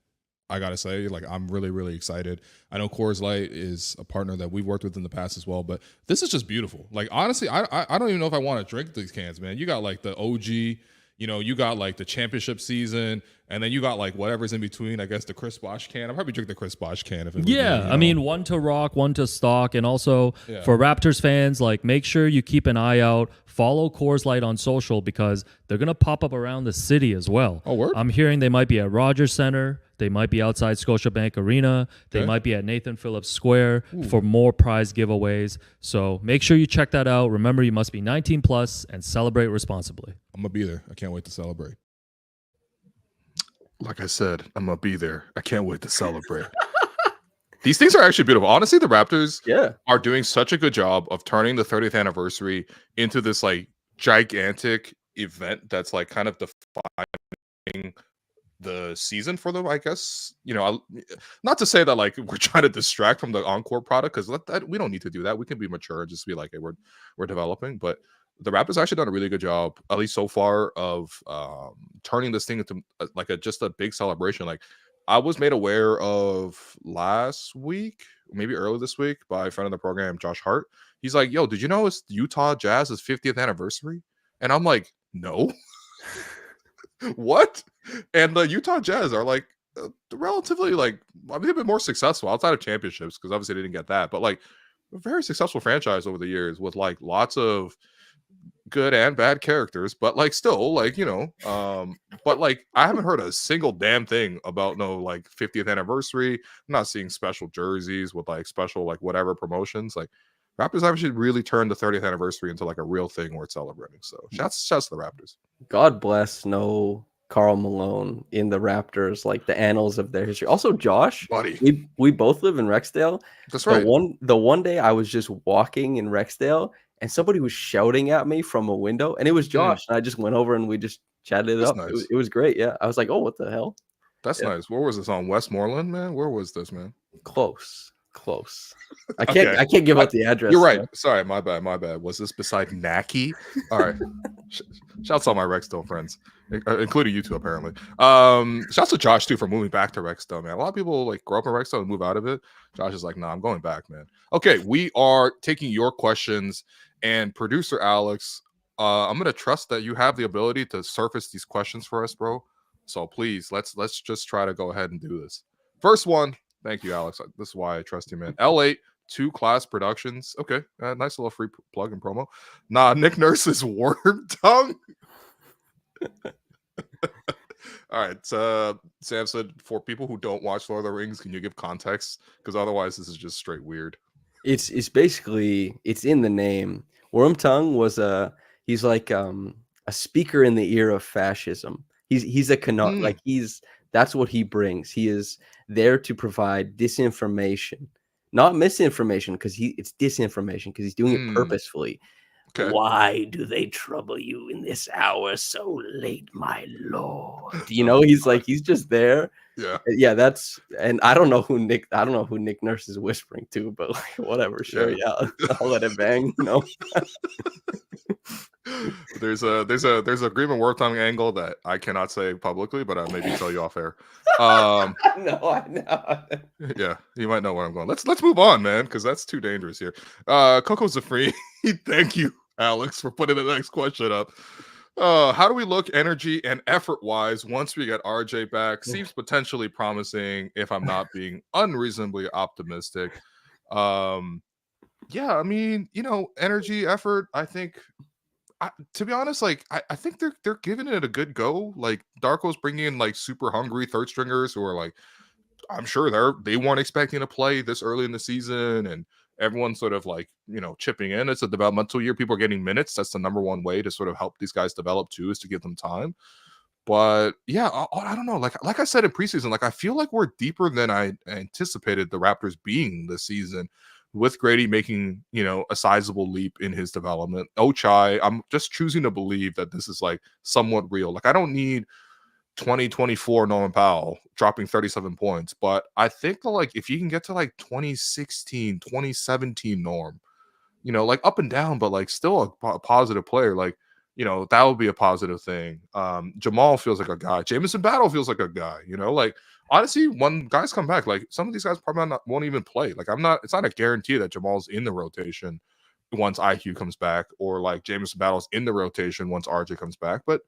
I got to say, like, I'm really, really excited. I know Coors Light is a partner that we've worked with in the past as well, but this is just beautiful. Like, honestly, I don't even know if I want to drink these cans, man. You got like the OG, you know, you got like the championship season, and then you got like whatever's in between. I guess the Chris Bosh can. I'll probably drink the Chris Bosh can if it was I mean, one to rock, one to stock, and also for Raptors fans, like, make sure you keep an eye out. Follow Coors Light on social because they're gonna pop up around the city as well. Oh, word? I'm hearing they might be at Rogers Center. They might be outside Scotiabank Arena. They might be at Nathan Phillips Square for more prize giveaways. So make sure you check that out. Remember, you must be 19 plus and celebrate responsibly. I'm going to be there. I can't wait to celebrate. Like I said, I'm going to be there. I can't wait to celebrate. These things are actually beautiful. Honestly, the Raptors are doing such a good job of turning the 30th anniversary into this like gigantic event that's like kind of defining the season for them, I guess. You know, not to say that like we're trying to distract from the encore product, because we don't need to do that. We can be mature and just be like, hey, we're developing. But the Raptors actually done a really good job, at least so far, of turning this thing into like just a big celebration. Like, I was made aware of last week, maybe early this week, by a friend of the program, Josh Hart. He's like, yo, did you know it's Utah Jazz's 50th anniversary? And I'm like, no. What? And the Utah Jazz are like relatively like, I mean, they've been more successful outside of championships because obviously they didn't get that, but like a very successful franchise over the years with like lots of good and bad characters, but like still like, but like I haven't heard a single damn thing about no like 50th anniversary. I'm not seeing special jerseys with like special like whatever promotions. Like Raptors actually really turned the 30th anniversary into like a real thing worth celebrating. So shouts to the Raptors. God bless no Karl Malone in the Raptors, like the annals of their history. Also, Josh, Buddy. we both live in Rexdale. That's right. The one day I was just walking in Rexdale and somebody was shouting at me from a window, and it was Josh. And I just went over and we just chatted it up. Nice. It was great. Yeah, I was like, oh, what the hell? That's nice. Where was this on Westmoreland, man? Where was this, man? Close. I can't give out the address. You're right. Sorry, my bad. Was this beside Naki? All right. Shouts out my Rexdale friends, including you two, apparently. Shouts to Josh too for moving back to Rexdale, man. A lot of people like grow up in Rexdale and move out of it. Josh is like, nah, I'm going back, man. Okay, we are taking your questions, and producer Alex, I'm gonna trust that you have the ability to surface these questions for us, bro. So please, let's just try to go ahead and do this. First one. Thank you, Alex. This is why I trust you, man. L8 2 Class Productions. Okay, nice little free plug and promo. Nah, Nick Nurse's worm tongue. All right, Sam said, for people who don't watch Lord of the Rings, can you give context? Because otherwise, this is just straight weird. It's basically, it's in the name. Worm tongue was he's like a speaker in the ear of fascism. He's a like that's what he brings. He is there to provide disinformation, not misinformation, because it's disinformation because he's doing it purposefully. Okay. Why do they trouble you in this hour so late, my lord? He's just there. Yeah. That's, and I don't know who Nick Nurse is whispering to, but like, whatever. Sure, yeah. I'll let it bang. There's a agreement worth on angle that I cannot say publicly, but I'll maybe tell you off air. No, I know. Yeah, you might know where I'm going. Let's move on, man, because that's too dangerous here. Coco Zafri, thank you, Alex, for putting the next question up. How do we look energy and effort wise once we get RJ back? Seems potentially promising if I'm not being unreasonably optimistic. Yeah, I mean, energy, effort, I think. To be honest, like I think they're giving it a good go. Like Darko's bringing in like super hungry third stringers who are like, I'm sure they weren't expecting to play this early in the season, and everyone's sort of like chipping in. It's a developmental year. People are getting minutes. That's the number one way to sort of help these guys develop too, is to give them time. But yeah, I don't know. Like I said in preseason, like I feel like we're deeper than I anticipated the Raptors being this season, with Grady making, a sizable leap in his development. Ochai, I'm just choosing to believe that this is like somewhat real. Like I don't need 2024 Norman Powell dropping 37 points, but I think that like if you can get to like 2016, 2017 Norm, like up and down, but like still a positive player, like, that would be a positive thing. Jamal feels like a guy. Jamison Battle feels like a guy, like honestly, when guys come back, like some of these guys probably won't even play. Like it's not a guarantee that Jamal's in the rotation once IQ comes back, or like Jamison Battle's in the rotation once RJ comes back. But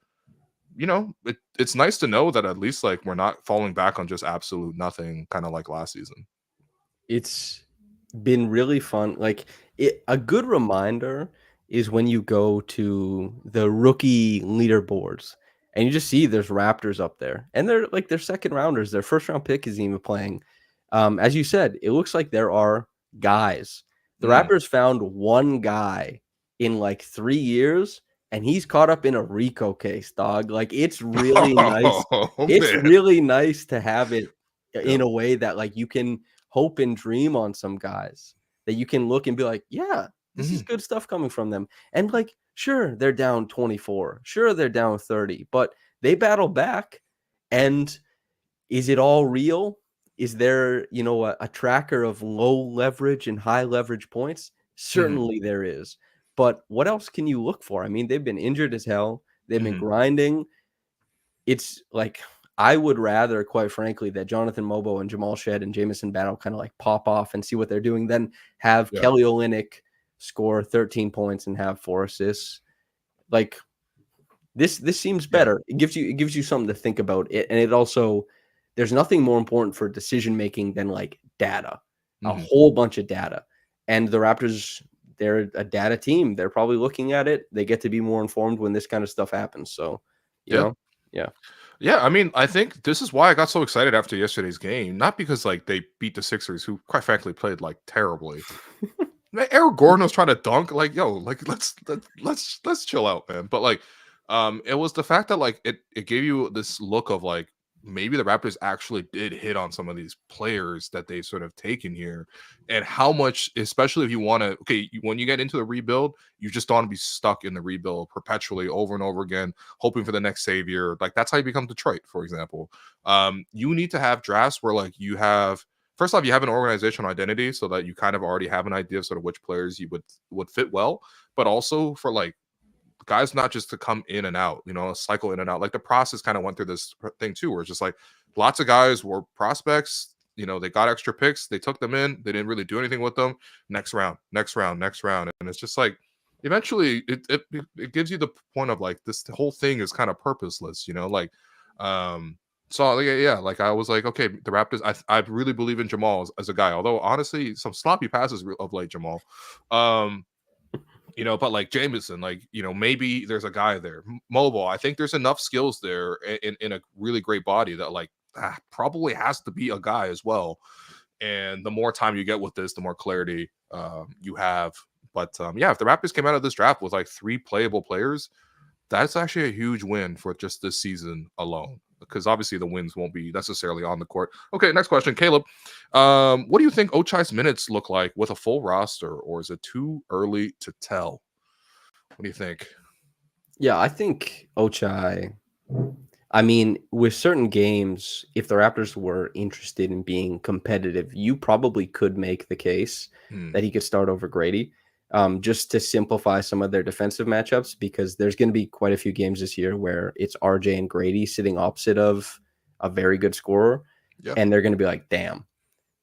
it's nice to know that at least like we're not falling back on just absolute nothing, kind of like last season. It's been really fun. Like a good reminder is when you go to the rookie leaderboards and you just see there's Raptors up there, and they're like their second rounders. Their first round pick isn't even playing. As you said, it looks like there are guys. The Raptors found one guy in like 3 years, and he's caught up in a RICO case, dog. Like it's really nice. It's really nice to have it in a way that like you can hope and dream on some guys that you can look and be like, yeah, this is good stuff coming from them. And like, sure, they're down 24. Sure, they're down 30, but they battle back. And is it all real? Is there, a tracker of low leverage and high leverage points? Certainly there is. But what else can you look for? I mean, they've been injured as hell. They've been grinding. It's like, I would rather, quite frankly, that Jonathan Mobo and Jamal Shed and Jamison Battle kind of like pop off and see what they're doing than have Kelly Olynyk score 13 points and have 4 assists. Like, This seems better. It gives you something to think about. And it also, there's nothing more important for decision making than like data, a whole bunch of data. And the Raptors, they're a data team. They're probably looking at it. They get to be more informed when this kind of stuff happens. So, you know, Yeah, I mean, I think this is why I got so excited after yesterday's game. Not because like they beat the Sixers, who quite frankly played like terribly. Eric Gordon was trying to dunk, like, yo, like let's chill out, man. But like, it was the fact that like it gave you this look of like maybe the Raptors actually did hit on some of these players that they sort of taken here, and how much, especially if you want to, when you get into the rebuild, you just don't want to be stuck in the rebuild perpetually over and over again, hoping for the next savior. Like that's how you become Detroit, for example. You need to have drafts where like you have. First off, you have an organizational identity so that you kind of already have an idea of sort of which players you would fit well, but also for like guys not just to come in and out, cycle in and out. Like the process kind of went through this thing too, where it's just like lots of guys were prospects, they got extra picks, they took them in, they didn't really do anything with them. Next round. And it's just like eventually it gives you the point of like this whole thing is kind of purposeless, So like I was like, okay, the Raptors. I really believe in Jamal as a guy. Although honestly, some sloppy passes of late, Jamal. But like Jamison, like maybe there's a guy there. Mobo, I think there's enough skills there in a really great body that like probably has to be a guy as well. And the more time you get with this, the more clarity you have. But if the Raptors came out of this draft with like 3 playable players, that's actually a huge win for just this season alone. Because obviously the wins won't be necessarily on the court. Okay, next question, Caleb. What do you think Ochai's minutes look like with a full roster, or is it too early to tell? What do you think? Yeah, I think Ochai. I mean, with certain games, if the Raptors were interested in being competitive, you probably could make the case that he could start over Grady. Just to simplify some of their defensive matchups, because there's going to be quite a few games this year where it's RJ and Grady sitting opposite of a very good scorer. Yep. And they're going to be like, damn,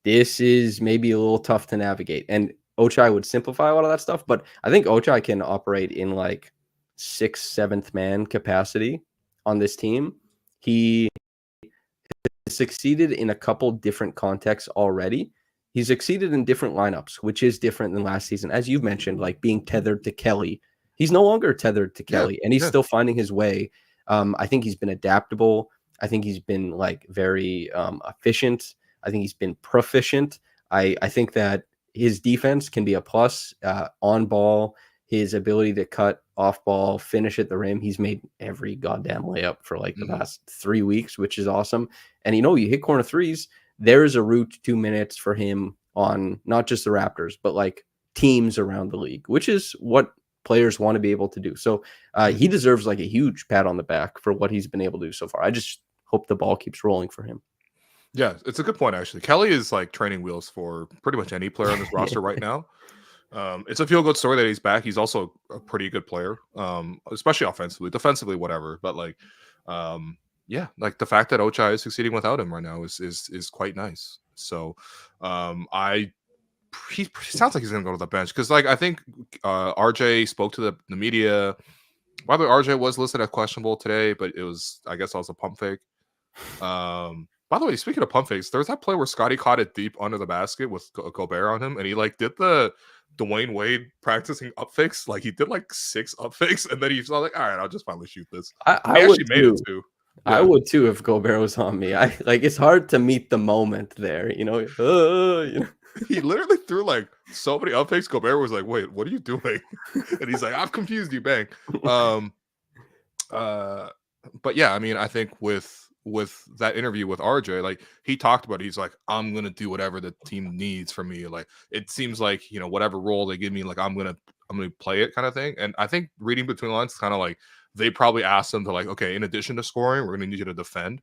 this is maybe a little tough to navigate. And Ochai would simplify a lot of that stuff, but I think Ochai can operate in like 6th, 7th man capacity on this team. He succeeded in a couple different contexts already. He's succeeded in different lineups, which is different than last season. As you've mentioned, like being tethered to Kelly. He's no longer tethered to Kelly, and he's still finding his way. I think he's been adaptable. I think he's been like very efficient. I think he's been proficient. I think that his defense can be a plus on ball. His ability to cut off ball, finish at the rim. He's made every goddamn layup for like the past 3 weeks, which is awesome. And you hit corner threes. There's a route 2 minutes for him on not just the Raptors, but like teams around the league, which is what players want to be able to do. So he deserves like a huge pat on the back for what he's been able to do so far. I just hope the ball keeps rolling for him. Yeah, it's a good point, actually. Kelly is like training wheels for pretty much any player on this roster right now. It's a feel-good story that he's back. He's also a pretty good player, especially offensively, defensively, whatever. But like, like the fact that Ochai is succeeding without him right now is quite nice. So, he sounds like he's gonna go to the bench because, like, I think RJ spoke to the media. By the way, RJ was listed as questionable today, but it was, I guess, also pump fake. By the way, speaking of pump fakes, there's that play where Scottie caught it deep under the basket with Gobert on him, and he like did the Dwayne Wade practicing up fakes. Like he did like 6 up fakes, and then he's like, "All right, I'll just finally shoot this." I actually made it too. Yeah. I would too if Gobert was on me. I like it's hard to meet the moment there, He literally threw like so many up fakes. Gobert was like, "Wait, what are you doing?" And he's like, "I've confused you, bang." But yeah, I mean, I think with that interview with RJ, like he talked about it, he's like, I'm gonna do whatever the team needs from me. Like it seems like whatever role they give me, like I'm gonna play it kind of thing. And I think reading between the lines, it's kind of like they probably asked him to like, okay, in addition to scoring, we're gonna need you to defend.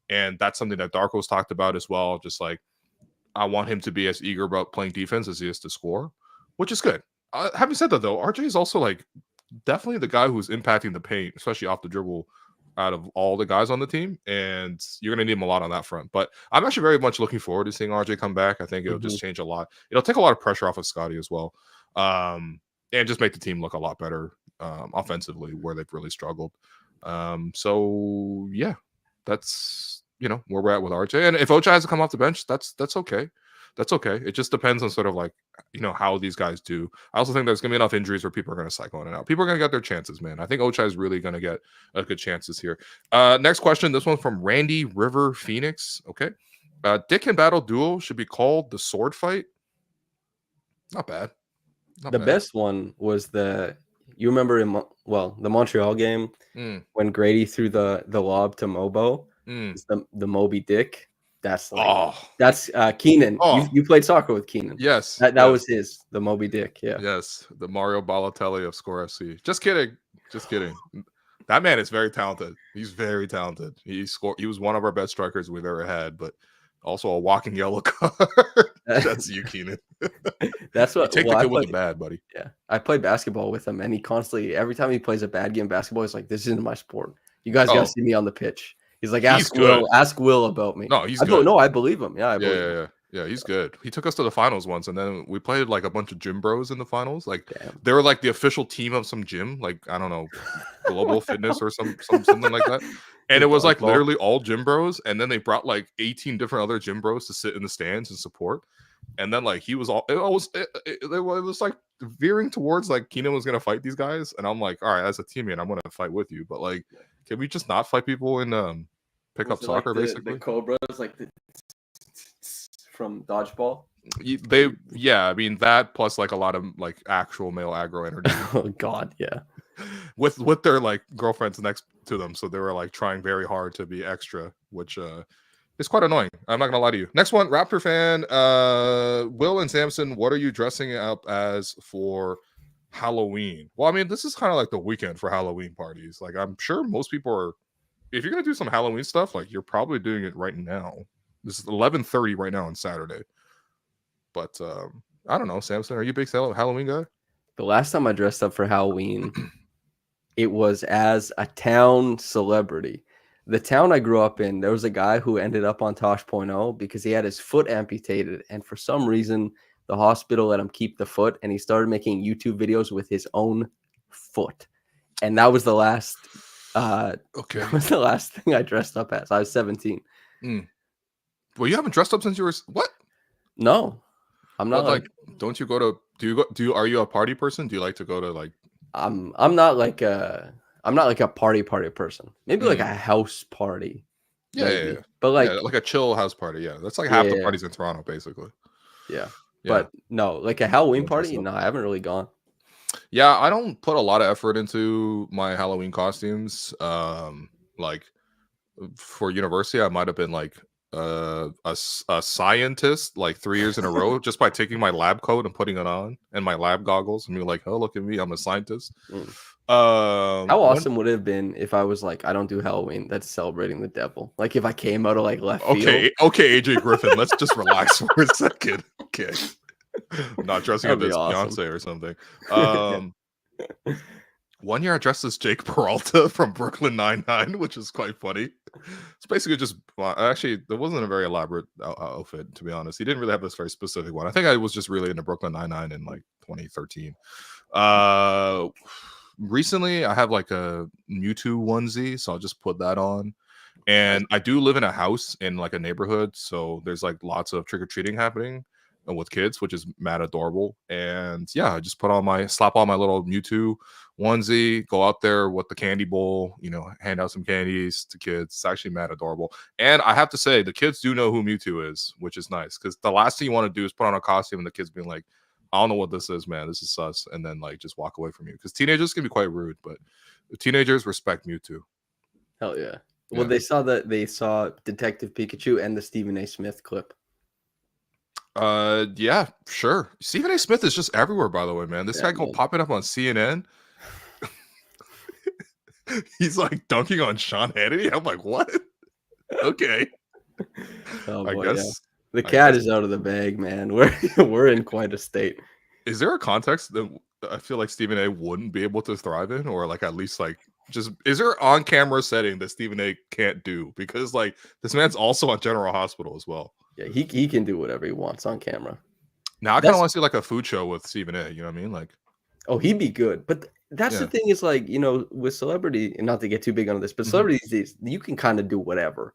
And that's something that Darko's talked about as well. Just like I want him to be as eager about playing defense as he is to score, which is good. Having said that though, RJ is also like definitely the guy who's impacting the paint, especially off the dribble, out of all the guys on the team, and you're going to need him a lot on that front. But I'm actually very much looking forward to seeing RJ come back. I think it'll just change a lot. It'll take a lot of pressure off of Scottie as well, and just make the team look a lot better offensively where they've really struggled. So yeah, that's where we're at with RJ. And if Ochai has to come off the bench, that's okay. That's okay. It just depends on sort of like how these guys do. I also think there's gonna be enough injuries where people are gonna cycle in and out. People are gonna get their chances, man. I think Ochai is really gonna get a good chances here. Next question. This one from Randy River Phoenix. Okay. Dick and Battle Duo should be called the sword fight. Not bad. The best one was you remember the Montreal game when Grady threw the lob to Mobo. It's the Moby Dick. That's Keenan. You played soccer with Keenan. Yes. That was the Moby Dick. Yeah. Yes. The Mario Balotelli of Score FC. Just kidding. That man is very talented. He's very talented. He was one of our best strikers we've ever had, but also a walking yellow card. That's you, Keenan. That's what you take the good with the bad, buddy. Yeah. I played basketball with him, and he constantly, every time he plays a bad game of basketball, he's like, "This isn't my sport. You guys gotta see me on the pitch." He's like, ask Will about me. No, he's good. No, I believe him. Yeah, I believe him. Yeah, he's good. He took us to the finals once, and then we played like a bunch of gym bros in the finals. Like Damn. They were like the official team of some gym, like I don't know, Global Fitness or something like that. And it was like literally all gym bros, and then they brought like 18 different other gym bros to sit in the stands and support. And then like it was like veering towards like Keenan was gonna fight these guys, and I'm like, all right, as a teammate, I'm gonna fight with you, but like, can we just not fight people in pickup soccer, like basically? The Cobras, like from dodgeball. I mean that plus like a lot of like actual male aggro energy. Oh God, yeah. with their like girlfriends next to them, so they were like trying very hard to be extra, which is quite annoying. I'm not gonna lie to you. Next one, Raptor fan, Will and Samson, what are you dressing up as for Halloween? Well, I mean, this is kind of like the weekend for Halloween parties. Like, I'm sure most people are. If you're gonna do some Halloween stuff, like you're probably doing it right now. This is 11:30 right now on Saturday. But I don't know, Samson, are you a big Halloween guy? The last time I dressed up for Halloween, it was as a town celebrity. The town I grew up in, there was a guy who ended up on Tosh.0 because he had his foot amputated, and for some reason, the hospital let him keep the foot, and he started making YouTube videos with his own foot. And that was the last. That was the last thing I dressed up as. I was 17. Well, you haven't dressed up since you were what? No, I'm not. Like, don't you go to? Are you a party person? Do you like to go to like? I'm not like a party person. Maybe like a house party. Yeah. But like a chill house party. Yeah, that's like half the parties in Toronto, basically. Yeah. But no, like a Halloween party. No, I haven't really gone. Yeah, I don't put a lot of effort into my Halloween costumes. Like for university, I might have been like a scientist like 3 years in a row just by taking my lab coat and putting it on and my lab goggles and being like, "Oh, look at me, I'm a scientist." How awesome would it have been if I was like, I don't do Halloween, that's celebrating the devil. Like if I came out of like left field. Okay, AJ Griffin, let's just relax for a second. Okay. Not dressing up as Beyonce or something. 1 year I dressed as Jake Peralta from Brooklyn Nine-Nine, which is quite funny. It's basically just actually there wasn't a very elaborate outfit, to be honest. He didn't really have this very specific one. I think I was just really into Brooklyn Nine-Nine in like 2013. Recently I have like a Mewtwo onesie, so I'll just put that on. And I do live in a house in like a neighborhood, so there's like lots of trick-or-treating happening with kids, which is mad adorable. And yeah, I just slap on my little Mewtwo onesie, go out there with the candy bowl, hand out some candies to kids. It's actually mad adorable. And I have to say, the kids do know who Mewtwo is, which is nice, because the last thing you want to do is put on a costume and the kids being like, "I don't know what this is, man. This is sus," and then like just walk away from you, because teenagers can be quite rude, but teenagers respect Mewtwo. Hell yeah. Well, they saw Detective Pikachu and the Stephen A. Smith clip. Yeah, sure. Stephen A. Smith is just everywhere, by the way, man. This guy popping up on CNN. He's like dunking on Sean Hannity. I'm like, what? Okay. I guess. Yeah. The cat is out of the bag, man. We're in quite a state. Is there a context that I feel like Stephen A. wouldn't be able to thrive in, or like at least like is there an on-camera setting that Stephen A. can't do? Because like this man's also on General Hospital as well. Yeah, he can do whatever he wants on camera. Now I kind of want to see like a food show with Stephen A. You know what I mean? Like Oh, he'd be good. But that's the thing is like, with celebrity, and not to get too big on this, but celebrities, you can kind of do whatever.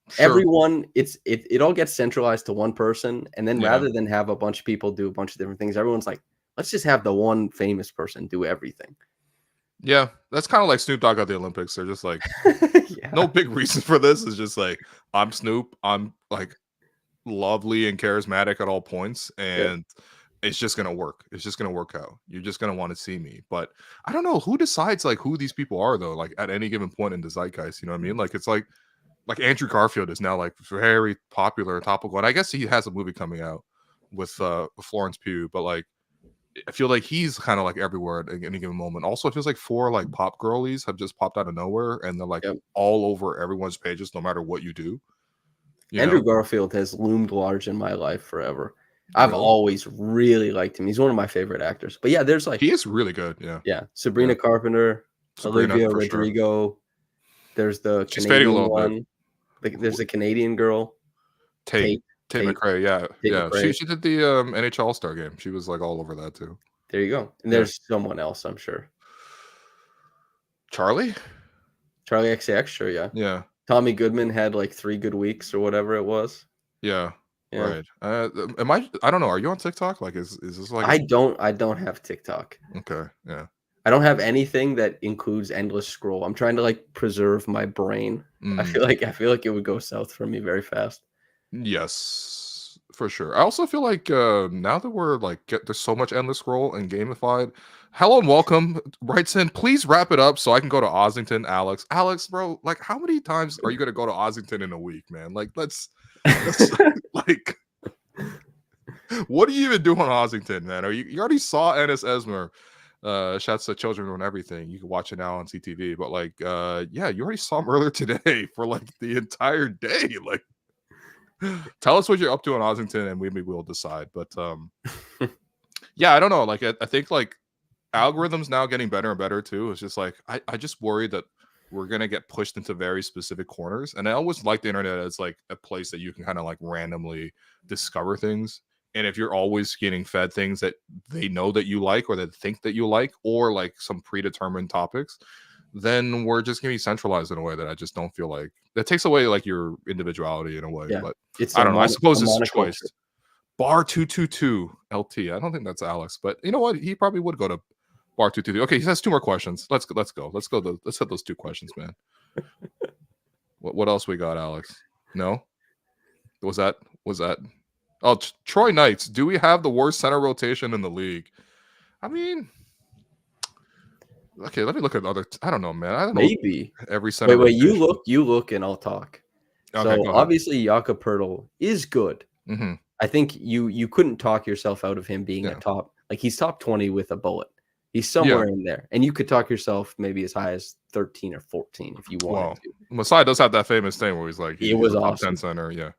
Sure. Everyone, it all gets centralized to one person. And then rather than have a bunch of people do a bunch of different things, everyone's like, let's just have the one famous person do everything. Yeah, that's kind of like Snoop Dogg at the Olympics. They're just like, no big reason for this. It's just like, I'm Snoop. I'm like lovely and charismatic at all points. And it's just going to work. It's just going to work out. You're just going to want to see me. But I don't know who decides like who these people are though, like at any given point in the zeitgeist. You know what I mean? Like it's like Andrew Garfield is now like very popular and topical. And I guess he has a movie coming out with Florence Pugh, but like, I feel like he's kind of like everywhere at any given moment. Also, it feels like 4 like pop girlies have just popped out of nowhere and they're like all over everyone's pages, no matter what you do. Andrew Garfield has loomed large in my life forever. I've always really liked him. He's one of my favorite actors. But yeah, there's like he is really good. Yeah. Sabrina Carpenter, Olivia Rodrigo. Sure. There's the Canadian one. There's a Canadian girl. Tate McRae, McRae. She did the NHL All-Star game. She was like all over that too. There you go. And there's someone else, I'm sure. Charlie XCX, sure, yeah. Tommy Goodman had like 3 good weeks or whatever it was. Yeah. Right. I don't know. Are you on TikTok? Like, is this like? I don't have TikTok. Okay. Yeah. I don't have anything that includes endless scroll. I'm trying to like preserve my brain. I feel like it would go south for me very fast. Yes, for sure. I also feel like now that we're like there's so much endless scroll and gamified. Hello and welcome. Writes in, please wrap it up so I can go to Ossington. Alex, bro, like how many times are you gonna go to Ossington in a week, man? Like let's like what are you even doing on Ossington, man? You already saw Ennis Esmer. Shouts to Children and everything. You can watch it now on CTV. But like you already saw him earlier today for like the entire day. Like tell us what you're up to in Ossington and maybe we'll decide. But I don't know. Like I think like algorithms now getting better and better too. It's just like I just worry that we're gonna get pushed into very specific corners. And I always like the internet as like a place that you can kind of like randomly discover things. And if you're always getting fed things that they know that you like or that think that you like, or like some predetermined topics, then we're just going to be centralized in a way that I just don't feel like that takes away like your individuality in a way. But I don't know. I suppose it's a choice. Bar 222 LT. I don't think that's Alex, but you know what? He probably would go to Bar 222. Okay, he has 2 more questions. Let's go. Let's hit those 2 questions, man. What else we got, Alex? No? Was that? Oh, Troy Knights. Do we have the worst center rotation in the league? I mean, okay, let me look at other. I don't know, man. I don't know. Maybe every center. Wait. You look, and I'll talk. Okay, so obviously, Jakob Poeltl is good. Mm-hmm. I think you couldn't talk yourself out of him being a top. Like he's top 20 with a bullet. He's somewhere in there, and you could talk yourself maybe as high as 13 or 14 if you wanted to. Masai does have that famous thing where he's like, it was awesome. Top 10 center, yeah.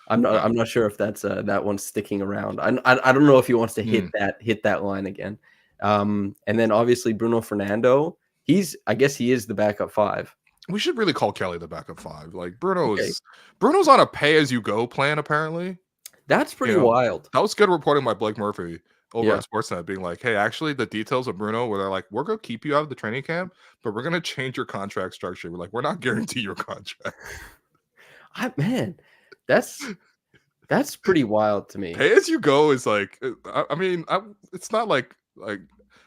I'm not sure if that's that one's sticking around. I don't know if he wants to hit that line again. And then obviously Bruno Fernando. I guess he is the backup 5. We should really call Kelly the backup 5. Like Bruno's on a pay as you go plan apparently. That's pretty wild. That was good reporting by Blake Murphy over at Sportsnet, being like, hey, actually the details of Bruno where they're like, we're gonna keep you out of the training camp, but we're gonna change your contract structure. We're like, we're not guaranteeing your contract. That's pretty wild to me. Pay as you go is like, I mean, it's not like I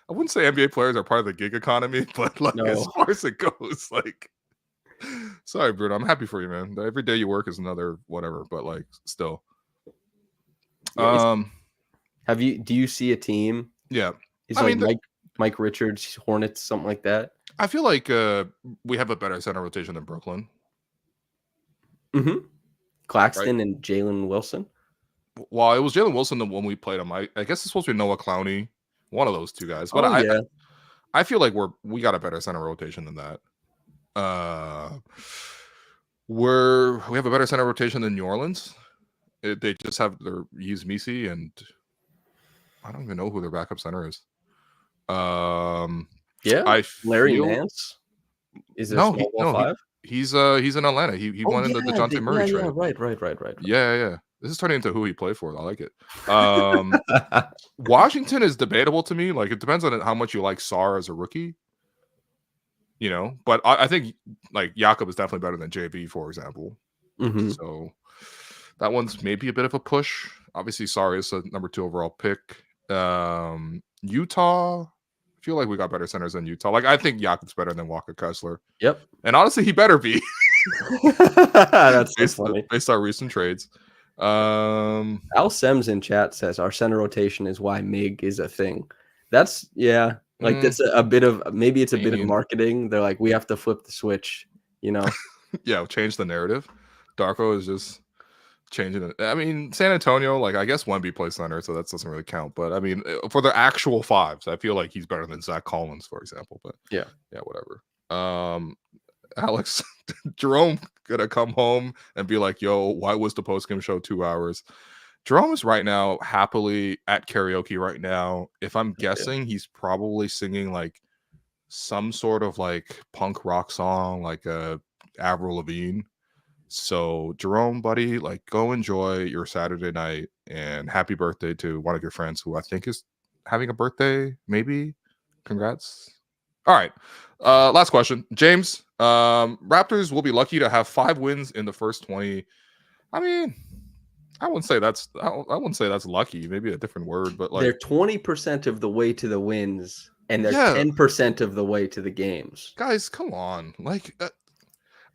wouldn't say NBA players are part of the gig economy, but like as far as it goes, like, sorry, Bruno, I'm happy for you, man. Every day you work is another whatever, but like still. Do you see a team? Yeah. Is like Mike Richards, Hornets, something like that? I feel like we have a better center rotation than Brooklyn. Mm-hmm. Claxton and Jalen Wilson. Well, it was Jalen Wilson the one we played him. I guess it's supposed to be Noah Clowney, one of those 2 guys. But I feel like we got a better center rotation than that. We have a better center rotation than New Orleans. They just have their Yves Missi, and I don't even know who their backup center is. Larry Nance is a small 5. He's in Atlanta. He won in the DeJounte Murray trade. Right. Yeah. This is turning into who he played for. I like it. Washington is debatable to me. Like, it depends on how much you like Sarr as a rookie. You know, but I think like Jakob is definitely better than JV, for example. Mm-hmm. So that one's maybe a bit of a push. Obviously, Sarr is a number 2 overall pick. Utah, I feel like we got better centers than Utah. Like, I think Jakob's better than Walker Kessler. Yep. And honestly, he better be. That's so funny. Based on recent trades. Al Sems in chat says our center rotation is why MIG is a thing. That's like that's a bit of maybe it's a bit of marketing. They're like, we have to flip the switch, you know. Yeah, change the narrative. Darko is just changing it. I mean, San Antonio, like, I guess Wemby plays center, so that doesn't really count. But I mean, for the actual fives, I feel like he's better than Zach Collins, for example. But yeah, whatever. Alex, Jerome gonna come home and be like, yo, why was the post-game show 2 hours? Jerome is right now happily at karaoke right now. If I'm guessing, he's probably singing like some sort of like punk rock song, like Avril Lavigne. So Jerome, buddy, like, go enjoy your Saturday night, and happy birthday to one of your friends who I think is having a birthday. Maybe. Congrats. All right. Last question. James, Raptors will be lucky to have 5 wins in the first 20. I mean, I wouldn't say that's lucky. Maybe a different word, but like, they're 20% of the way to the wins, and they're 10% of the way to the games. Guys, come on. Like,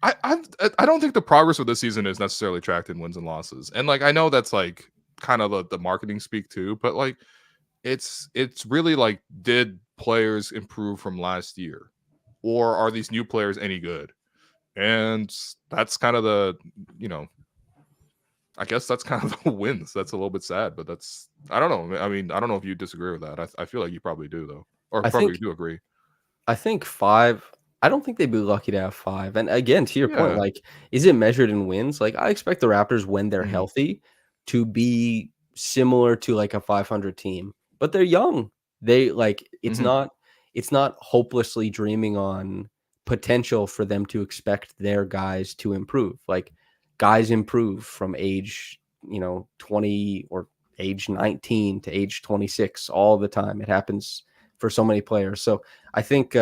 I don't think the progress of this season is necessarily tracked in wins and losses. And like, I know that's like kind of the marketing speak too, but like, it's really like, did players improve from last year, or are these new players any good? And that's kind of the, you know, I guess that's kind of the wins. That's a little bit sad, but that's, I don't know. I mean, I don't know if you disagree with that. I feel like you probably do, though, or probably do agree. I think 5. I don't think they'd be lucky to have 5. And again, to your point, like, is it measured in wins? Like, I expect the Raptors, when they're healthy, to be similar to like a 500 team, but they're young. They like, it's not hopelessly dreaming on potential for them to expect their guys to improve. Like, guys improve from age, 20 or age 19 to age 26 all the time. It happens for so many players. So I think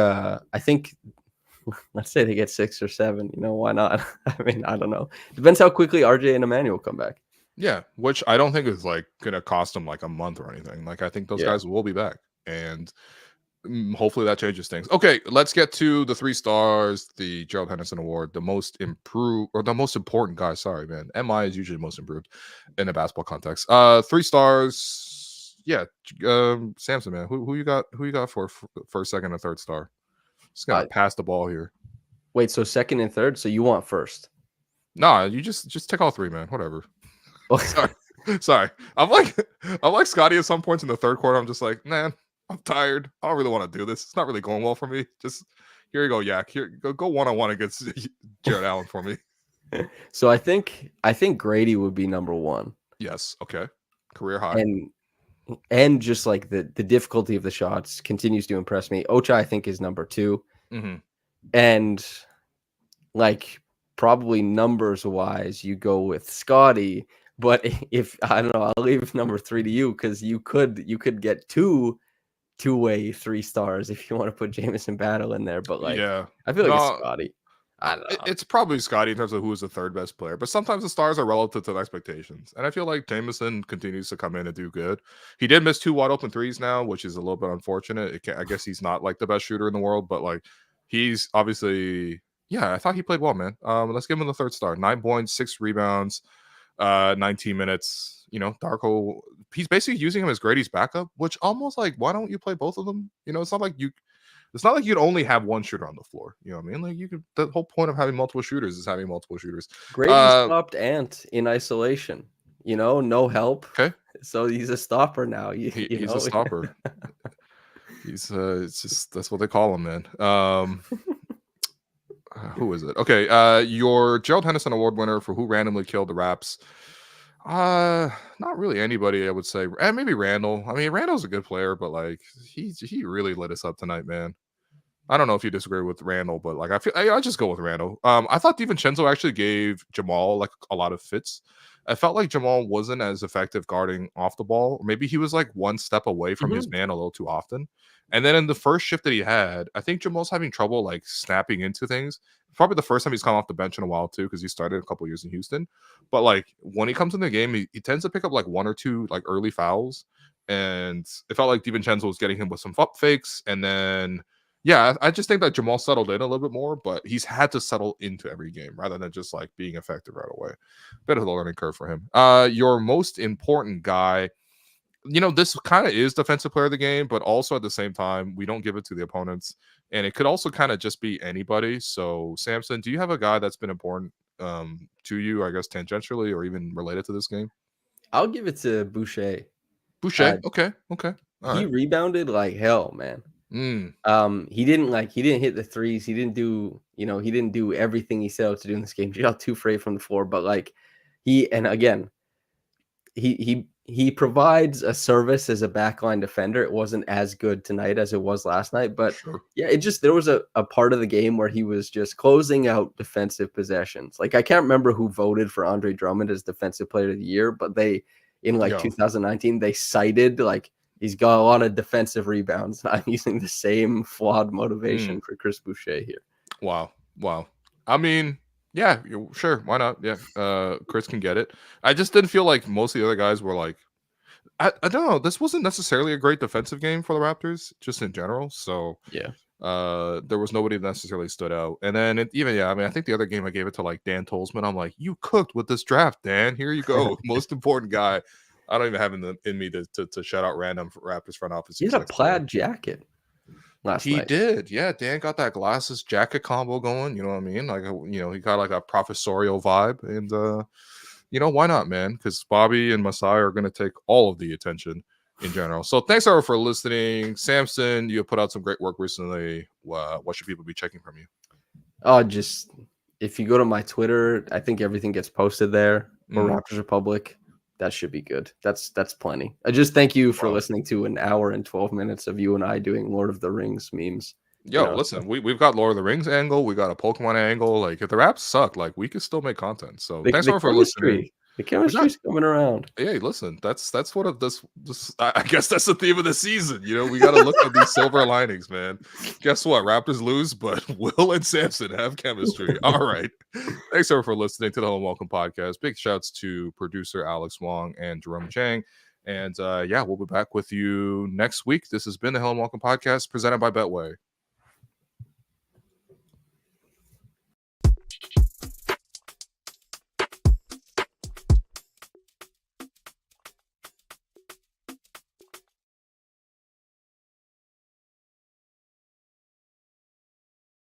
let's say they get 6 or 7, why not? I mean, I don't know. Depends how quickly RJ and Emmanuel come back. Yeah, which I don't think is like going to cost them like a month or anything. Like, I think those guys will be back, and hopefully that changes things. Okay, let's get to the 3 stars, the Gerald Henderson Award, the most improved, or the most important guy. Sorry, man. MI is usually most improved in a basketball context. 3 stars. Yeah, Samson, man. Who you got? Who you got for first, second, and third star? Just gotta pass the ball here. Wait, so second and third? So you want first? Nah, you just take all 3, man. Whatever. Sorry. I'm like Scottie at some points in the third quarter. I'm just like, man, I'm tired. I don't really want to do this. It's not really going well for me. Just here you go, Yak. Here, go one-on-one against Jared Allen for me. So I think Grady would be number 1. Yes. Okay. Career high. And just like the difficulty of the shots continues to impress me. Ochai, I think, is number 2. And like, probably numbers wise, you go with Scottie. But if I don't know, I'll leave number 3 to you, because you could get two-way 3 stars if you want to put Jamison Battle in there. But like, I feel like it's Scottie. I don't know. It's probably Scottie in terms of who is the third best player, but sometimes the stars are relative to the expectations. And I feel like Jamison continues to come in and do good. He did miss 2 wide open threes now, which is a little bit unfortunate. I guess he's not like the best shooter in the world, but like, he's obviously, I thought he played well, man. Let's give him the 3rd star. 9 points, 6 rebounds, 19 minutes. Darko, he's basically using him as Grady's backup, which almost like, why don't you play both of them? It's not like you'd only have one shooter on the floor. You know what I mean? Like, you could, the whole point of having multiple shooters is having multiple shooters. Grady stopped Ant in isolation, no help. Okay. So he's a stopper now. He's a stopper. He's it's just, that's what they call him, man. Who is it? Okay, your Gerald Henderson Award winner for who randomly killed the Raps. Not really anybody, I would say. And maybe Randle. I mean, Randle's a good player, but like, he really lit us up tonight, man. I don't know if you disagree with Randle, but like, I just go with Randle. I thought DiVincenzo actually gave Jamal like a lot of fits. I felt like Jamal wasn't as effective guarding off the ball. Maybe he was like one step away from his man a little too often. And then in the first shift that he had, I think Jamal's having trouble like snapping into things. Probably the first time he's come off the bench in a while too, because he started a couple years in Houston. But like when he comes in the game, he tends to pick up like one or two like early fouls. And it felt like DiVincenzo was getting him with some fakes. And then yeah, I just think that Jamal settled in a little bit more, but he's had to settle into every game rather than just like being effective right away. Bit of a learning curve for him. Your most important guy, this kind of is defensive player of the game, but also at the same time, we don't give it to the opponents. And it could also kind of just be anybody. So, Samson, do you have a guy that's been important to you, I guess, tangentially or even related to this game? I'll give it to Boucher. Boucher? Okay. He rebounded like hell, man. He didn't hit the threes. He didn't do everything he set out to do in this game. He got 2 for 8 from the floor, but like he provides a service as a backline defender. It wasn't as good tonight as it was last night, but yeah, there was a part of the game where he was just closing out defensive possessions. Like I can't remember who voted for Andre Drummond as defensive player of the year, but in 2019, they cited like he's got a lot of defensive rebounds. I'm using the same flawed motivation for Chris Boucher here. Wow. I mean, yeah, sure. Why not? Yeah. Chris can get it. I just didn't feel like most of the other guys were like, I don't know. This wasn't necessarily a great defensive game for the Raptors, just in general. So yeah, there was nobody that necessarily stood out. And then I think the other game I gave it to like Dan Tolzman. I'm like, you cooked with this draft, Dan. Here you go. Most important guy. I don't even have in me to shout out random Raptors front office. He had a plaid jacket last night. He did. Yeah, Dan got that glasses jacket combo going. You know what I mean? Like, he got like a professorial vibe. And, why not, man? Because Bobby and Masai are going to take all of the attention in general. So thanks, everyone, for listening. Samson, you put out some great work recently. What should people be checking from you? Just if you go to my Twitter, I think everything gets posted there. Or Raptors Republic. That should be good. That's plenty. I just thank you for listening to an hour and 12 minutes of you and I doing Lord of the Rings memes. Listen, we've got Lord of the Rings angle. We got a Pokemon angle. Like if the Raps suck, like we can still make content. So thanks for listening. The chemistry's coming around. Hey, listen, that's what of this. I guess that's the theme of the season. We got to look at these silver linings, man. Guess what? Raptors lose, but Will and Samson have chemistry. All right. Thanks, everyone, for listening to the Hello and Welcome podcast. Big shouts to producer Alex Wong and Jerome Chang. And we'll be back with you next week. This has been the Hello and Welcome podcast presented by Betway.